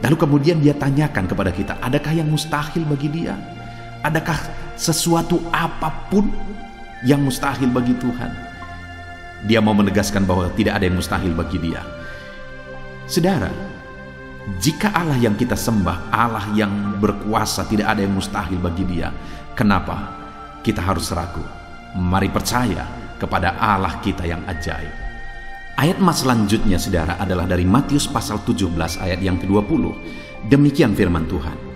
Lalu kemudian Dia tanyakan kepada kita, adakah yang mustahil bagi Dia? Adakah sesuatu apapun yang mustahil bagi Tuhan? Dia mau menegaskan bahwa tidak ada yang mustahil bagi Dia. Saudara, jika Allah yang kita sembah, Allah yang berkuasa, tidak ada yang mustahil bagi Dia, kenapa kita harus ragu? Mari percaya kepada Allah kita yang ajaib. Ayat emas selanjutnya saudara adalah dari Matius pasal 17 ayat yang ke-20. Demikian firman Tuhan.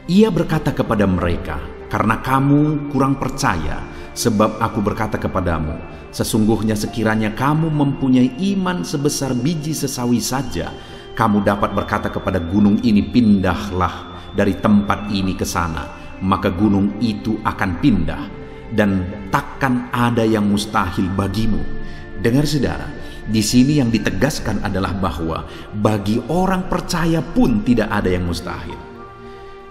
Ia berkata kepada mereka, karena kamu kurang percaya, sebab aku berkata kepadamu, sesungguhnya sekiranya kamu mempunyai iman sebesar biji sesawi saja, kamu dapat berkata kepada gunung ini, pindahlah dari tempat ini ke sana, maka gunung itu akan pindah, dan takkan ada yang mustahil bagimu. Dengar saudara, di sini yang ditegaskan adalah bahwa bagi orang percaya pun tidak ada yang mustahil.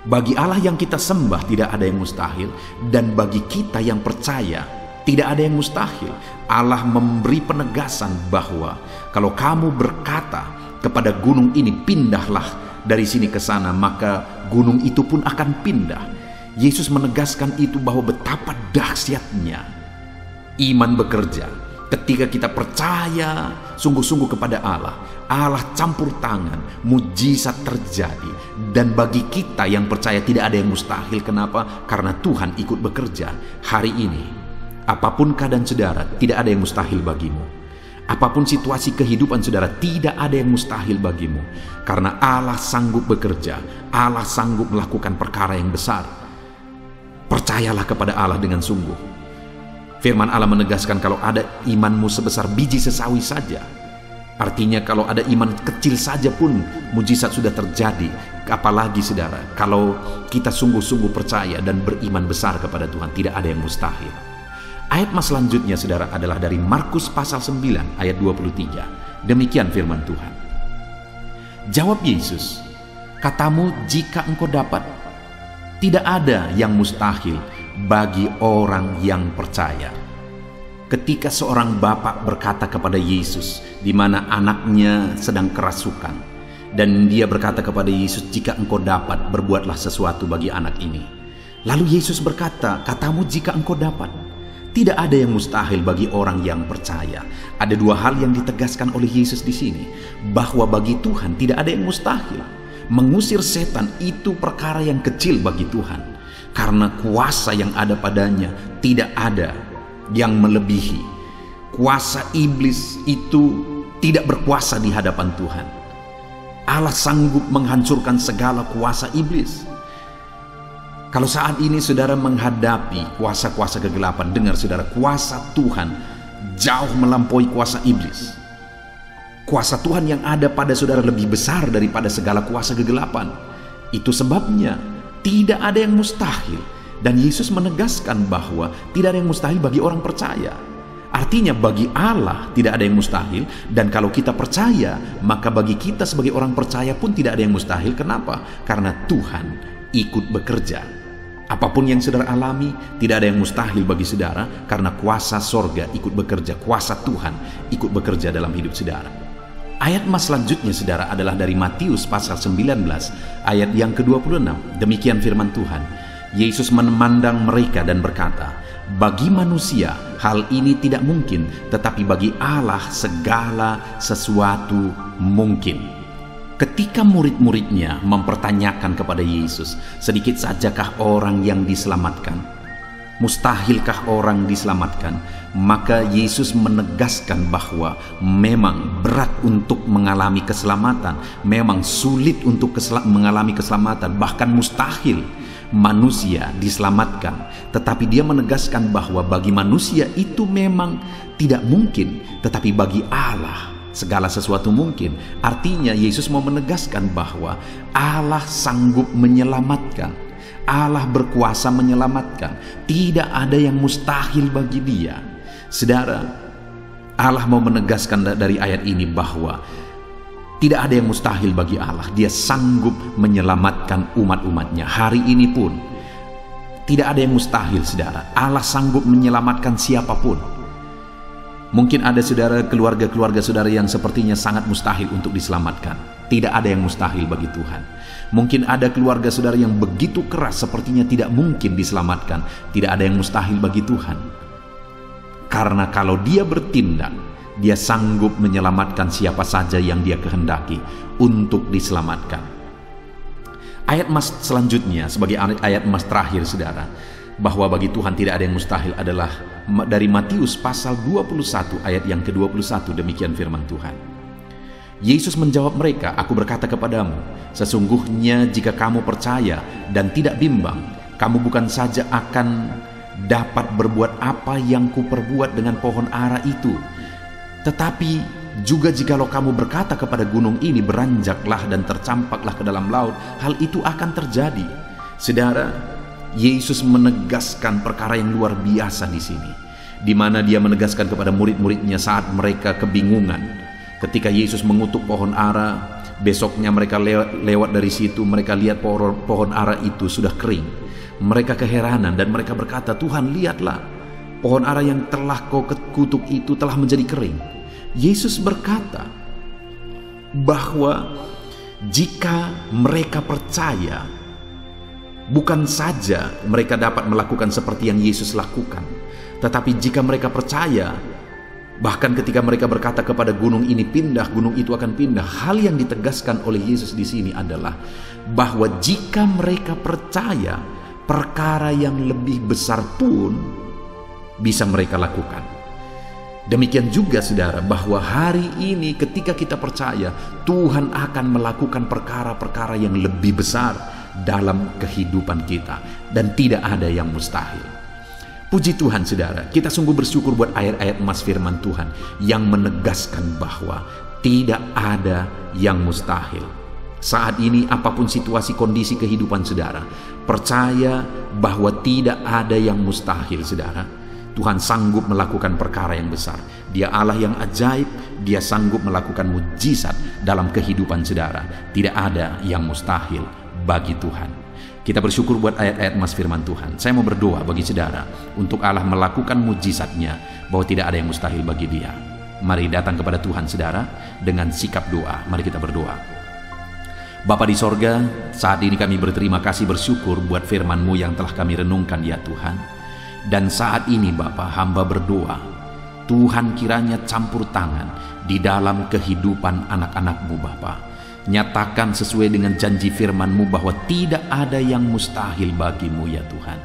Bagi Allah yang kita sembah tidak ada yang mustahil, dan bagi kita yang percaya tidak ada yang mustahil. Allah memberi penegasan bahwa kalau kamu berkata kepada gunung ini, pindahlah dari sini ke sana, maka gunung itu pun akan pindah. Yesus menegaskan itu bahwa betapa dahsyatnya iman bekerja. Ketika kita percaya sungguh-sungguh kepada Allah, Allah campur tangan, mujizat terjadi. Dan bagi kita yang percaya tidak ada yang mustahil. Kenapa? Karena Tuhan ikut bekerja. Hari ini, apapun keadaan saudara, tidak ada yang mustahil bagimu. Apapun situasi kehidupan saudara, tidak ada yang mustahil bagimu. Karena Allah sanggup bekerja, Allah sanggup melakukan perkara yang besar. Percayalah kepada Allah dengan sungguh. Firman Allah menegaskan kalau ada imanmu sebesar biji sesawi saja. Artinya kalau ada iman kecil saja pun mujizat sudah terjadi. Apalagi saudara, kalau kita sungguh-sungguh percaya dan beriman besar kepada Tuhan, tidak ada yang mustahil. Ayat selanjutnya saudara adalah dari Markus pasal 9 ayat 23. Demikian firman Tuhan. Jawab Yesus, katamu jika engkau dapat. Tidak ada yang mustahil bagi orang yang percaya. Ketika seorang bapak berkata kepada Yesus, di mana anaknya sedang kerasukan, dan dia berkata kepada Yesus, jika engkau dapat, berbuatlah sesuatu bagi anak ini. Lalu Yesus berkata, katamu jika engkau dapat. Tidak ada yang mustahil bagi orang yang percaya. Ada dua hal yang ditegaskan oleh Yesus di sini, bahwa bagi Tuhan tidak ada yang mustahil. Mengusir setan itu perkara yang kecil bagi Tuhan, karena kuasa yang ada padanya tidak ada yang melebihi. Kuasa iblis itu tidak berkuasa di hadapan Tuhan. Allah sanggup menghancurkan segala kuasa iblis. Kalau saat ini saudara menghadapi kuasa-kuasa kegelapan, dengar saudara, kuasa Tuhan jauh melampaui kuasa iblis. Kuasa Tuhan yang ada pada saudara lebih besar daripada segala kuasa kegelapan. Itu sebabnya tidak ada yang mustahil. Dan Yesus menegaskan bahwa tidak ada yang mustahil bagi orang percaya. Artinya bagi Allah tidak ada yang mustahil. Dan kalau kita percaya, maka bagi kita sebagai orang percaya pun tidak ada yang mustahil. Kenapa? Karena Tuhan ikut bekerja. Apapun yang saudara alami, tidak ada yang mustahil bagi saudara, karena kuasa sorga ikut bekerja, kuasa Tuhan ikut bekerja dalam hidup saudara. Ayat selanjutnya saudara adalah dari Matius pasal 19 ayat yang ke-26. Demikian firman Tuhan. Yesus memandang mereka dan berkata, bagi manusia hal ini tidak mungkin, tetapi bagi Allah segala sesuatu mungkin. Ketika murid-muridnya mempertanyakan kepada Yesus, sedikit sajakah orang yang diselamatkan? Mustahilkah orang diselamatkan? Maka Yesus menegaskan bahwa memang berat untuk mengalami keselamatan, memang sulit untuk mengalami keselamatan, bahkan mustahil manusia diselamatkan. Tetapi dia menegaskan bahwa bagi manusia itu memang tidak mungkin, tetapi bagi Allah segala sesuatu mungkin. Artinya Yesus mau menegaskan bahwa Allah sanggup menyelamatkan. Allah berkuasa menyelamatkan. Tidak ada yang mustahil bagi dia. Saudara, Allah mau menegaskan dari ayat ini bahwa tidak ada yang mustahil bagi Allah. Dia sanggup menyelamatkan umat-umatnya. Hari ini pun tidak ada yang mustahil, saudara. Allah sanggup menyelamatkan siapapun. Mungkin ada saudara, keluarga-keluarga saudara yang sepertinya sangat mustahil untuk diselamatkan. Tidak ada yang mustahil bagi Tuhan. Mungkin ada keluarga saudara yang begitu keras, sepertinya tidak mungkin diselamatkan. Tidak ada yang mustahil bagi Tuhan. Karena kalau dia bertindak, dia sanggup menyelamatkan siapa saja yang dia kehendaki untuk diselamatkan. Ayat selanjutnya sebagai ayat terakhir saudara, bahwa bagi Tuhan tidak ada yang mustahil adalah dari Matius pasal 21 ayat yang ke-21. Demikian firman Tuhan. Yesus menjawab mereka, aku berkata kepadamu, sesungguhnya jika kamu percaya dan tidak bimbang, kamu bukan saja akan dapat berbuat apa yang kuperbuat dengan pohon ara itu, tetapi juga jikalau kamu berkata kepada gunung ini, beranjaklah dan tercampaklah ke dalam laut, hal itu akan terjadi. Saudara, Yesus menegaskan perkara yang luar biasa di sini, di mana dia menegaskan kepada murid-muridnya saat mereka kebingungan. Ketika Yesus mengutuk pohon ara, besoknya mereka lewat dari situ, mereka lihat pohon ara itu sudah kering. Mereka keheranan dan mereka berkata, "Tuhan, lihatlah, pohon ara yang telah kau kutuk itu telah menjadi kering." Yesus berkata bahwa jika mereka percaya, bukan saja mereka dapat melakukan seperti yang Yesus lakukan, tetapi jika mereka percaya, bahkan ketika mereka berkata kepada gunung ini pindah, gunung itu akan pindah. Hal yang ditegaskan oleh Yesus di sini adalah bahwa jika mereka percaya, perkara yang lebih besar pun bisa mereka lakukan. Demikian juga saudara, bahwa hari ini ketika kita percaya, Tuhan akan melakukan perkara-perkara yang lebih besar dalam kehidupan kita, dan tidak ada yang mustahil. Puji Tuhan saudara, kita sungguh bersyukur buat ayat-ayat emas firman Tuhan yang menegaskan bahwa tidak ada yang mustahil. Saat ini apapun situasi kondisi kehidupan saudara, percaya bahwa tidak ada yang mustahil saudara. Tuhan sanggup melakukan perkara yang besar. Dia Allah yang ajaib, dia sanggup melakukan mujizat dalam kehidupan saudara. Tidak ada yang mustahil bagi Tuhan. Kita bersyukur buat ayat-ayat emas firman Tuhan. Saya mau berdoa bagi saudara untuk Allah melakukan mujizatnya, bahwa tidak ada yang mustahil bagi dia. Mari datang kepada Tuhan saudara dengan sikap doa. Mari kita berdoa. Bapa di sorga, saat ini kami berterima kasih, bersyukur buat firman-Mu yang telah kami renungkan ya Tuhan. Dan saat ini Bapa, hamba berdoa, Tuhan kiranya campur tangan di dalam kehidupan anak-anak-Mu Bapa. Nyatakan sesuai dengan janji firman-Mu bahwa tidak ada yang mustahil bagi-Mu ya Tuhan.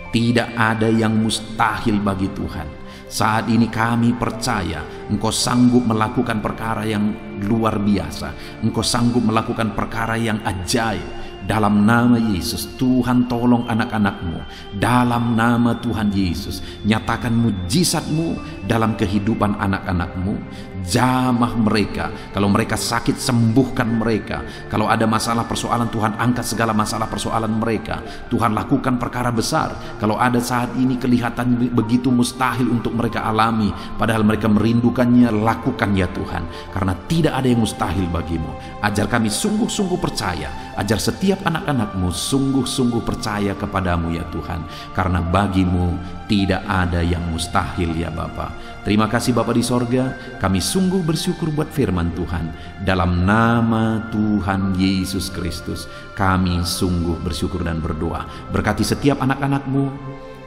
Tidak ada yang mustahil bagi Tuhan. Saat ini kami percaya Engkau sanggup melakukan perkara yang luar biasa. Engkau sanggup melakukan perkara yang ajaib. Dalam nama Yesus, Tuhan tolong anak-anak-Mu. Dalam nama Tuhan Yesus, nyatakan mujizat-Mu dalam kehidupan anak-anak-Mu. Jamah mereka. Kalau mereka sakit, sembuhkan mereka. Kalau ada masalah persoalan, Tuhan angkat segala masalah persoalan mereka. Tuhan lakukan perkara besar. Kalau ada saat ini kelihatan begitu mustahil untuk mereka alami, padahal mereka merindukannya, lakukan ya Tuhan. Karena tidak ada yang mustahil bagi-Mu. Ajar kami sungguh-sungguh percaya. Ajar setiap anak-anak-Mu sungguh-sungguh percaya kepadamu ya Tuhan. Karena bagi-Mu tidak ada yang mustahil ya Bapa. Terima kasih Bapa di sorga. Kami sungguh bersyukur buat firman Tuhan. Dalam nama Tuhan Yesus Kristus, kami sungguh bersyukur dan berdoa. Berkati setiap anak-anak-Mu,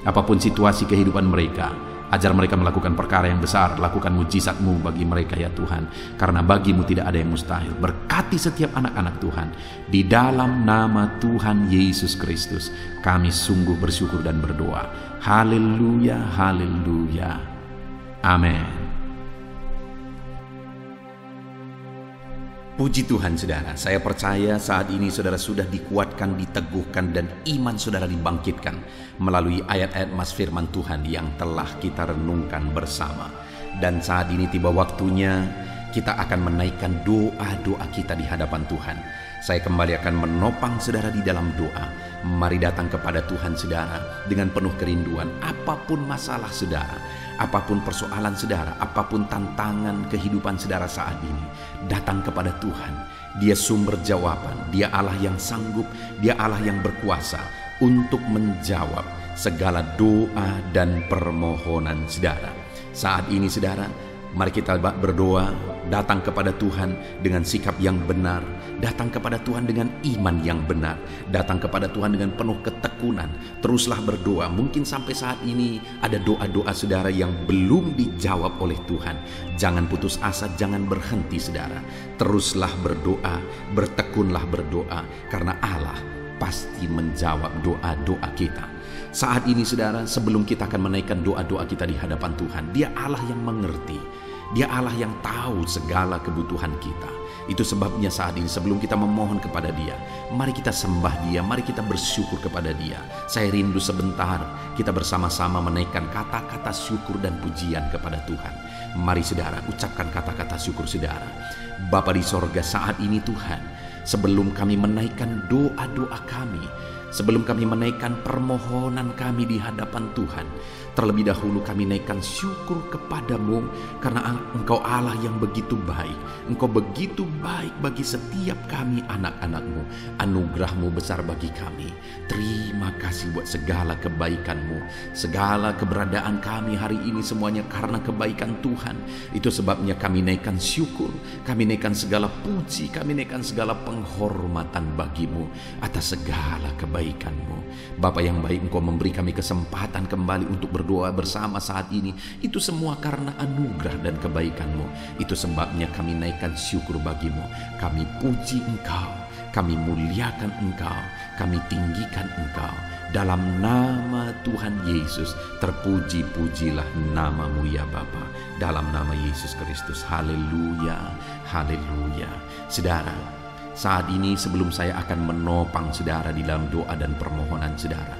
apapun situasi kehidupan mereka. Ajar mereka melakukan perkara yang besar. Lakukan mujizat-Mu bagi mereka ya Tuhan. Karena bagi-Mu tidak ada yang mustahil. Berkati setiap anak-anak Tuhan. Di dalam nama Tuhan Yesus Kristus, kami sungguh bersyukur dan berdoa. Haleluya, haleluya. Amin. Puji Tuhan saudara, saya percaya saat ini saudara sudah dikuatkan, diteguhkan, dan iman saudara dibangkitkan melalui ayat-ayat emas firman Tuhan yang telah kita renungkan bersama. Dan saat ini tiba waktunya kita akan menaikkan doa-doa kita di hadapan Tuhan. Saya kembali akan menopang saudara di dalam doa. Mari datang kepada Tuhan saudara dengan penuh kerinduan. Apapun masalah saudara, apapun persoalan saudara, apapun tantangan kehidupan saudara saat ini, datang kepada Tuhan. Dia sumber jawaban, dia Allah yang sanggup, dia Allah yang berkuasa untuk menjawab segala doa dan permohonan saudara. Saat ini saudara, mari kita berdoa, datang kepada Tuhan dengan sikap yang benar, datang kepada Tuhan dengan iman yang benar, datang kepada Tuhan dengan penuh ketekunan. Teruslah berdoa. Mungkin sampai saat ini ada doa-doa saudara yang belum dijawab oleh Tuhan. Jangan putus asa, jangan berhenti saudara. Teruslah berdoa, bertekunlah berdoa, karena Allah pasti menjawab doa-doa kita. Saat ini saudara, sebelum kita akan menaikkan doa-doa kita di hadapan Tuhan, dia Allah yang mengerti. Dia Allah yang tahu segala kebutuhan kita. Itu sebabnya saat ini sebelum kita memohon kepada dia, mari kita sembah dia, mari kita bersyukur kepada dia. Saya rindu sebentar kita bersama-sama menaikkan kata-kata syukur dan pujian kepada Tuhan. Mari saudara, ucapkan kata-kata syukur saudara. Bapa di sorga, saat ini Tuhan, sebelum kami menaikkan doa-doa kami, Sebelum kami menaikkan permohonan kami di hadapan Tuhan, terlebih dahulu kami naikkan syukur kepadamu karena Engkau Allah yang begitu baik. Engkau begitu baik bagi setiap kami anak-anakmu. Anugerahmu besar bagi kami. Terima kasih buat segala kebaikanmu. Segala keberadaan kami hari ini semuanya karena kebaikan Tuhan. Itu sebabnya kami naikkan syukur. Kami naikkan segala puji. Kami naikkan segala penghormatan bagimu atas segala kebaikanmu. Bapa yang baik, Engkau memberi kami kesempatan kembali untuk berdoa bersama saat ini. Itu semua karena anugerah dan kebaikan-Mu. Itu sebabnya kami naikkan syukur bagimu. Kami puji Engkau, kami muliakan Engkau, kami tinggikan Engkau. Dalam nama Tuhan Yesus, terpuji-pujilah nama-Mu ya Bapa. Dalam nama Yesus Kristus, haleluya, haleluya. Saudara, saat ini sebelum saya akan menopang saudara di dalam doa dan permohonan saudara,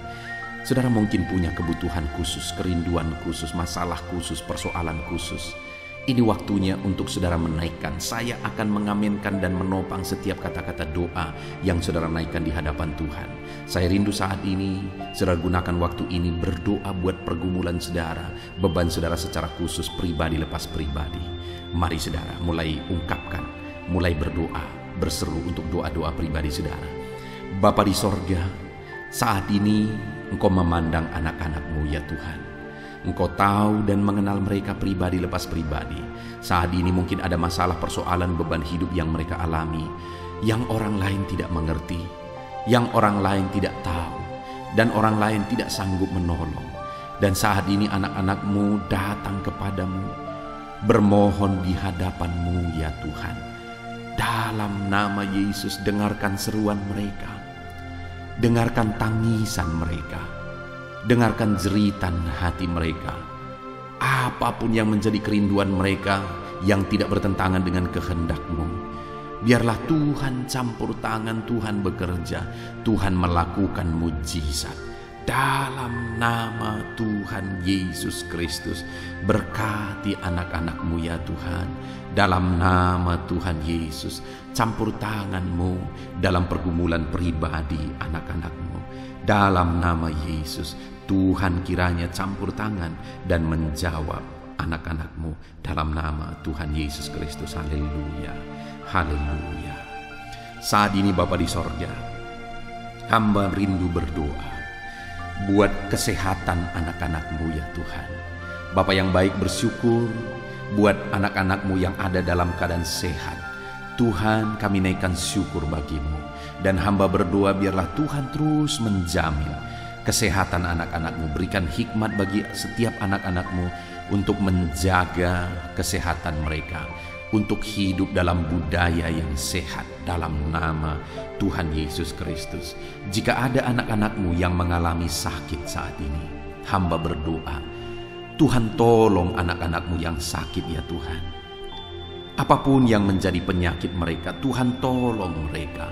saudara mungkin punya kebutuhan khusus, kerinduan khusus, masalah khusus, persoalan khusus. Ini waktunya untuk saudara menaikkan. Saya akan mengaminkan dan menopang setiap kata-kata doa yang saudara naikkan di hadapan Tuhan. Saya rindu saat ini saudara gunakan waktu ini berdoa buat pergumulan saudara, beban saudara secara khusus, pribadi lepas pribadi. Mari saudara mulai ungkapkan, mulai berdoa, berseru untuk doa-doa pribadi saudara. Bapa di sorga, saat ini Engkau memandang anak-anak-Mu ya Tuhan. Engkau tahu dan mengenal mereka pribadi lepas pribadi. Saat ini mungkin ada masalah, persoalan, beban hidup yang mereka alami, yang orang lain tidak mengerti, yang orang lain tidak tahu, dan orang lain tidak sanggup menolong. Dan saat ini anak-anak-Mu datang kepadamu, bermohon di hadapan-Mu ya Tuhan. Dalam nama Yesus, dengarkan seruan mereka, dengarkan tangisan mereka, dengarkan jeritan hati mereka. Apapun yang menjadi kerinduan mereka yang tidak bertentangan dengan kehendak-Mu, biarlah Tuhan campur tangan, Tuhan bekerja, Tuhan melakukan mujizat. Dalam nama Tuhan Yesus Kristus, berkati anak-anak-Mu ya Tuhan. Dalam nama Tuhan Yesus, campur tangan-Mu dalam pergumulan pribadi anak-anak-Mu. Dalam nama Yesus, Tuhan kiranya campur tangan dan menjawab anak-anak-Mu. Dalam nama Tuhan Yesus Kristus, haleluya, haleluya. Saat ini Bapa di sorga, hamba rindu berdoa buat kesehatan anak-anak-Mu ya Tuhan. Bapa yang baik, bersyukur buat anak-anak-Mu yang ada dalam keadaan sehat. Tuhan, kami naikkan syukur bagi-Mu. Dan hamba berdoa biarlah Tuhan terus menjamin kesehatan anak-anak-Mu. Berikan hikmat bagi setiap anak-anak-Mu untuk menjaga kesehatan mereka, untuk hidup dalam budaya yang sehat dalam nama Tuhan Yesus Kristus. Jika ada anak-anak-Mu yang mengalami sakit saat ini, hamba berdoa, Tuhan tolong anak-anak-Mu yang sakit ya Tuhan. Apapun yang menjadi penyakit mereka, Tuhan tolong mereka.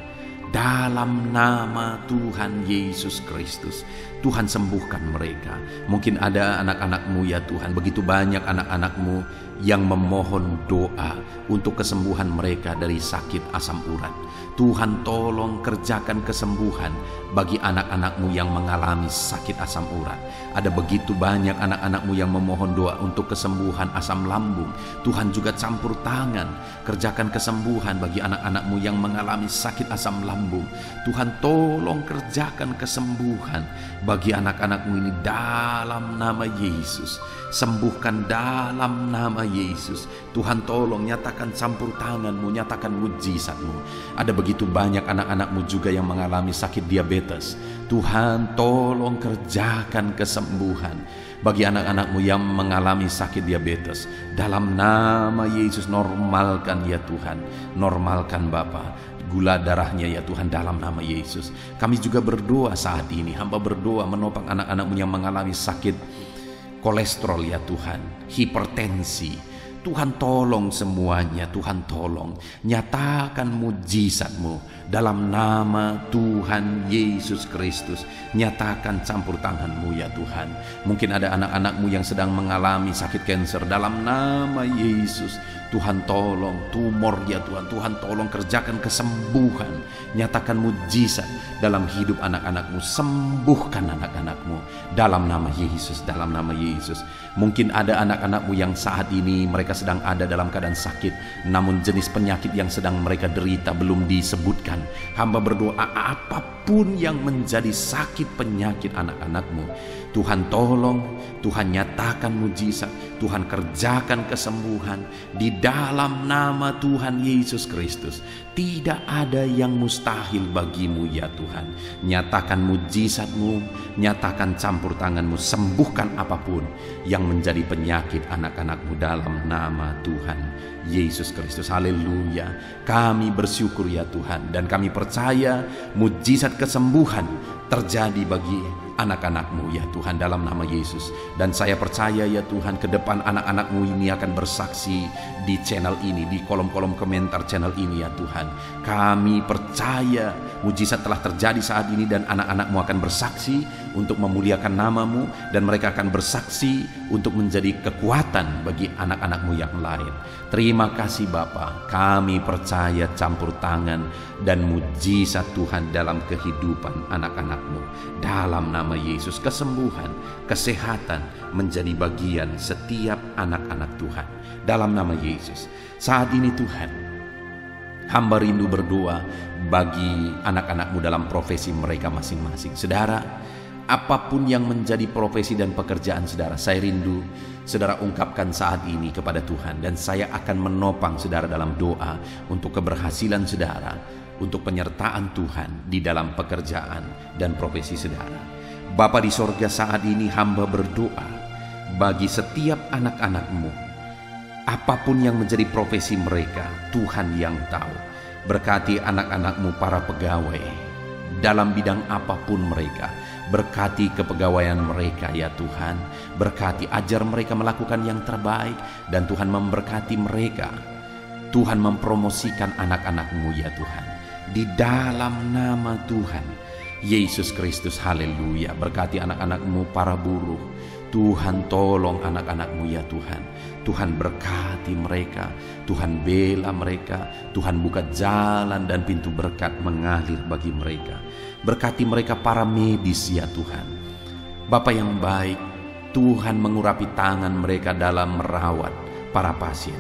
Dalam nama Tuhan Yesus Kristus, Tuhan sembuhkan mereka. Mungkin ada anak-anak-Mu ya Tuhan, begitu banyak anak-anak-Mu yang memohon doa untuk kesembuhan mereka dari sakit asam urat. Tuhan tolong kerjakan kesembuhan bagi anak-anak-Mu yang mengalami sakit asam urat. Ada begitu banyak anak-anak-Mu yang memohon doa untuk kesembuhan asam lambung. Tuhan juga campur tangan, kerjakan kesembuhan bagi anak-anak-Mu yang mengalami sakit asam lambung. Tuhan tolong kerjakan kesembuhan bagi anak-anak-Mu ini dalam nama Yesus. Sembuhkan dalam nama Yesus. Tuhan tolong nyatakan campur tangan-Mu, nyatakan mujizat-Mu. Ada begitu banyak anak-anak-Mu juga yang mengalami sakit diabetes. Tuhan tolong kerjakan kesembuhan bagi anak-anak-Mu yang mengalami sakit diabetes. Dalam nama Yesus, normalkan ya Tuhan, normalkan Bapa gula darahnya ya Tuhan, dalam nama Yesus. Kami juga berdoa saat ini, hamba berdoa menopang anak-anak-Mu yang mengalami sakit kolesterol ya Tuhan, hipertensi. Tuhan tolong semuanya, Tuhan tolong. Nyatakan mujizat-Mu dalam nama Tuhan Yesus Kristus. Nyatakan campur tangan-Mu ya Tuhan. Mungkin ada anak-anak-Mu yang sedang mengalami sakit kanker, dalam nama Yesus. Tuhan tolong tumor ya Tuhan. Tuhan tolong kerjakan kesembuhan. Nyatakan mujizat dalam hidup anak-anak-Mu. Sembuhkan anak-anak-Mu dalam nama Yesus, dalam nama Yesus. Mungkin ada anak-anak-Mu yang saat ini mereka sedang ada dalam keadaan sakit, namun jenis penyakit yang sedang mereka derita belum disebutkan. Hamba berdoa apapun yang menjadi sakit penyakit anak-anak-Mu, Tuhan tolong, Tuhan nyatakan mujizat, Tuhan kerjakan kesembuhan di dalam nama Tuhan Yesus Kristus. Tidak ada yang mustahil bagimu ya Tuhan. Nyatakan mujizat-Mu, nyatakan campur tangan-Mu, sembuhkan apapun yang menjadi penyakit anak-anak-Mu dalam nama Tuhan Yesus Kristus. Haleluya. Kami bersyukur ya Tuhan, dan kami percaya mujizat kesembuhan terjadi bagi anak-anak-Mu ya Tuhan dalam nama Yesus. Dan saya percaya ya Tuhan, ke depan anak-anak-Mu ini akan bersaksi di channel ini, di kolom-kolom komentar channel ini ya Tuhan. Kami percaya mujizat telah terjadi saat ini, dan anak-anak-Mu akan bersaksi untuk memuliakan nama-Mu, dan mereka akan bersaksi untuk menjadi kekuatan bagi anak-anak-Mu yang lain. Terima kasih Bapa, kami percaya campur tangan dan mujizat Tuhan dalam kehidupan anak-anak-Mu dalam nama Yesus. Kesembuhan, kesehatan menjadi bagian setiap anak-anak Tuhan dalam nama Yesus. Saat ini Tuhan, hamba rindu berdoa bagi anak-anak-Mu dalam profesi mereka masing-masing. Saudara, apapun yang menjadi profesi dan pekerjaan saudara, saya rindu saudara ungkapkan saat ini kepada Tuhan, dan saya akan menopang saudara dalam doa untuk keberhasilan saudara, untuk penyertaan Tuhan di dalam pekerjaan dan profesi saudara. Bapa di sorga, saat ini hamba berdoa bagi setiap anak-anak-Mu, apapun yang menjadi profesi mereka, Tuhan yang tahu. Berkati anak-anak-Mu para pegawai dalam bidang apapun mereka. Berkati kepegawaian mereka ya Tuhan. Berkati, ajar mereka melakukan yang terbaik, dan Tuhan memberkati mereka. Tuhan mempromosikan anak-anak-Mu ya Tuhan, di dalam nama Tuhan Yesus Kristus. Haleluya. Berkati anak-anak-Mu para buruh. Tuhan tolong anak-anak-Mu ya Tuhan. Tuhan berkati mereka, Tuhan bela mereka, Tuhan buka jalan dan pintu berkat mengalir bagi mereka. Berkati mereka para medis ya Tuhan. Bapa yang baik, Tuhan mengurapi tangan mereka dalam merawat para pasien.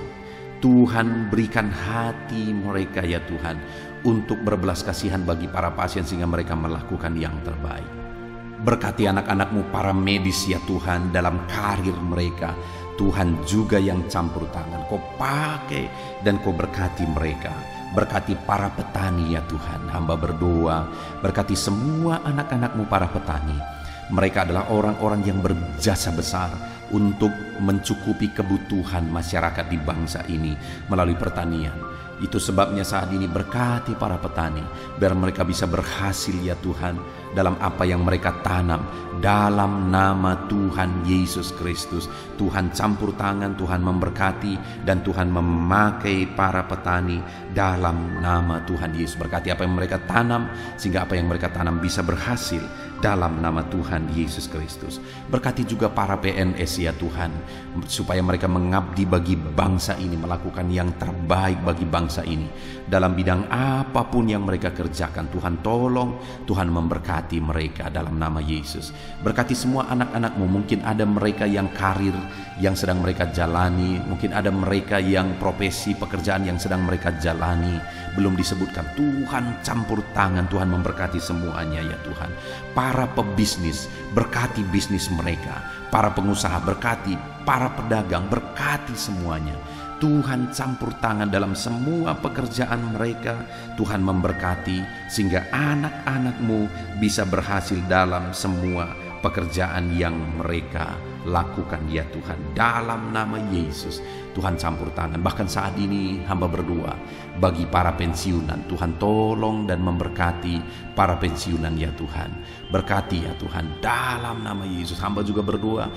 Tuhan berikan hati mereka ya Tuhan untuk berbelas kasihan bagi para pasien, sehingga mereka melakukan yang terbaik. Berkati anak-anak-Mu para medis ya Tuhan dalam karir mereka. Tuhan juga yang campur tangan, Kau pakai dan Kau berkati mereka. Berkati para petani ya Tuhan. Hamba berdoa, berkati semua anak-anak-Mu para petani. Mereka adalah orang-orang yang berjasa besar untuk mencukupi kebutuhan masyarakat di bangsa ini melalui pertanian. Itu sebabnya saat ini berkati para petani, biar mereka bisa berhasil ya Tuhan dalam apa yang mereka tanam. Dalam nama Tuhan Yesus Kristus, Tuhan campur tangan, Tuhan memberkati, dan Tuhan memakai para petani dalam nama Tuhan Yesus. Berkati apa yang mereka tanam, sehingga apa yang mereka tanam bisa berhasil dalam nama Tuhan Yesus Kristus. Berkati juga para PNS ya Tuhan, supaya mereka mengabdi bagi bangsa ini, melakukan yang terbaik bagi bangsa ini dalam bidang apapun yang mereka kerjakan. Tuhan tolong, Tuhan memberkati mereka dalam nama Yesus. Berkati semua anak-anak-Mu. Mungkin ada mereka yang karir yang sedang mereka jalani, mungkin ada mereka yang profesi pekerjaan yang sedang mereka jalani belum disebutkan. Tuhan campur tangan, Tuhan memberkati semuanya ya Tuhan. Para pebisnis, berkati bisnis mereka. Para pengusaha, berkati. Para pedagang, berkati semuanya. Tuhan campur tangan dalam semua pekerjaan mereka. Tuhan memberkati sehingga anak-anak-Mu bisa berhasil dalam semua pekerjaan yang mereka lakukan ya Tuhan. Dalam nama Yesus, Tuhan campur tangan. Bahkan saat ini hamba berdoa bagi para pensiunan. Tuhan tolong dan memberkati para pensiunan ya Tuhan. Berkati ya Tuhan, dalam nama Yesus. Hamba juga berdoa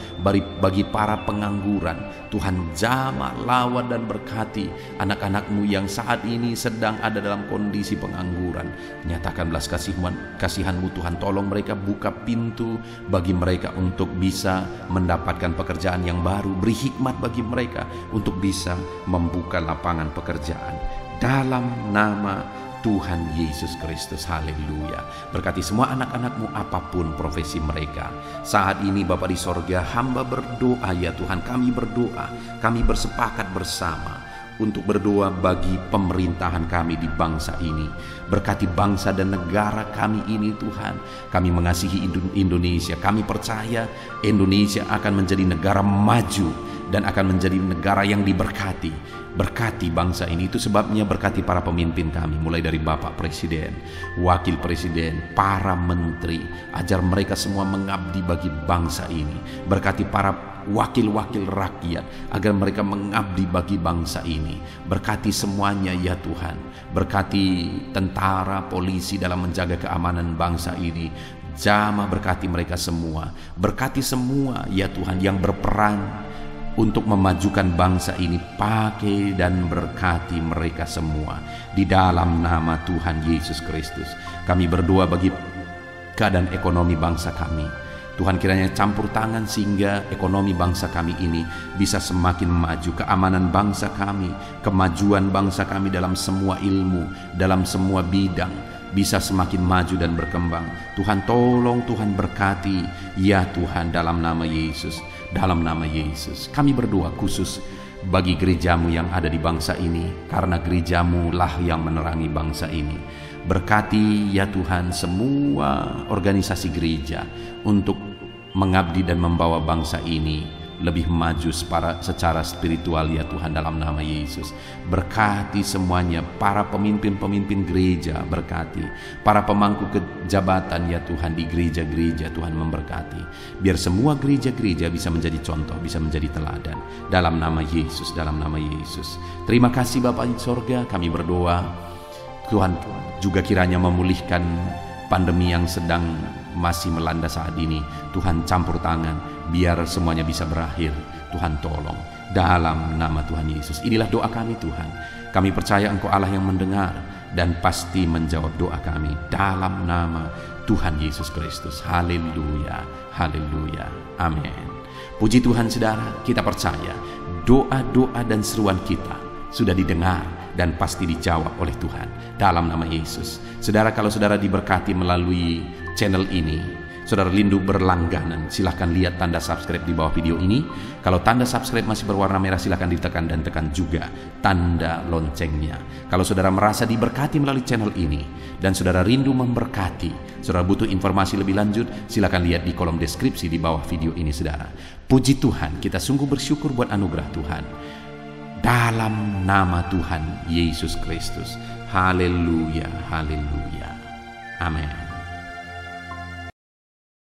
bagi para pengangguran. Tuhan jamah, lawan dan berkati anak-anak-Mu yang saat ini sedang ada dalam kondisi pengangguran. Nyatakan belas kasihan-Mu Tuhan. Tolong mereka, buka pintu bagi mereka untuk bisa mendapatkan pekerjaan yang baru. Beri hikmat bagi mereka untuk bisa membuka lapangan pekerjaan. Dalam nama Tuhan Yesus Kristus, haleluya. Berkati semua anak-anak-Mu apapun profesi mereka. Saat ini Bapa di sorga, hamba berdoa ya Tuhan. Kami berdoa, kami bersepakat bersama untuk berdoa bagi pemerintahan kami di bangsa ini. Berkati bangsa dan negara kami ini Tuhan. Kami mengasihi Indonesia. Kami percaya Indonesia akan menjadi negara maju dan akan menjadi negara yang diberkati. Berkati bangsa ini, itu sebabnya berkati para pemimpin kami, mulai dari Bapak Presiden, Wakil Presiden, para menteri, ajar mereka semua mengabdi bagi bangsa ini. Berkati para wakil-wakil rakyat agar mereka mengabdi bagi bangsa ini. Berkati semuanya ya Tuhan. Berkati tentara, polisi dalam menjaga keamanan bangsa ini. Jamah berkati mereka semua. Berkati semua ya Tuhan yang berperan untuk memajukan bangsa ini. Pakai dan berkati mereka semua di dalam nama Tuhan Yesus Kristus. Kami berdoa bagi keadaan ekonomi bangsa kami. Tuhan kiranya campur tangan sehingga ekonomi bangsa kami ini bisa semakin maju. Keamanan bangsa kami, kemajuan bangsa kami dalam semua ilmu, dalam semua bidang bisa semakin maju dan berkembang. Tuhan tolong, Tuhan berkati ya Tuhan, dalam nama Yesus. Dalam nama Yesus kami berdoa khusus bagi gereja-Mu yang ada di bangsa ini, karena gereja-Mu lah yang menerangi bangsa ini. Berkati ya Tuhan semua organisasi gereja untuk mengabdi dan membawa bangsa ini lebih maju secara spiritual ya Tuhan, dalam nama Yesus. Berkati semuanya, para pemimpin-pemimpin gereja berkati, para pemangku kejabatan ya Tuhan di gereja-gereja, Tuhan memberkati. Biar semua gereja-gereja bisa menjadi contoh, bisa menjadi teladan, dalam nama Yesus, dalam nama Yesus. Terima kasih Bapa di sorga, kami berdoa Tuhan juga kiranya memulihkan pandemi yang sedang masih melanda saat ini. Tuhan campur tangan biar semuanya bisa berakhir. Tuhan tolong dalam nama Tuhan Yesus. Inilah doa kami Tuhan. Kami percaya Engkau Allah yang mendengar dan pasti menjawab doa kami dalam nama Tuhan Yesus Kristus. Haleluya, haleluya, amin. Puji Tuhan saudara, kita percaya doa-doa dan seruan kita sudah didengar dan pasti dijawab oleh Tuhan dalam nama Yesus. Saudara, kalau saudara diberkati melalui channel ini, saudara rindu berlangganan, silahkan lihat tanda subscribe di bawah video ini. Kalau tanda subscribe masih berwarna merah, silahkan ditekan dan tekan juga tanda loncengnya. Kalau saudara merasa diberkati melalui channel ini dan saudara rindu memberkati, saudara butuh informasi lebih lanjut, silahkan lihat di kolom deskripsi di bawah video ini saudara. Puji Tuhan, kita sungguh bersyukur buat anugerah Tuhan dalam nama Tuhan Yesus Kristus. Haleluya, haleluya, amin.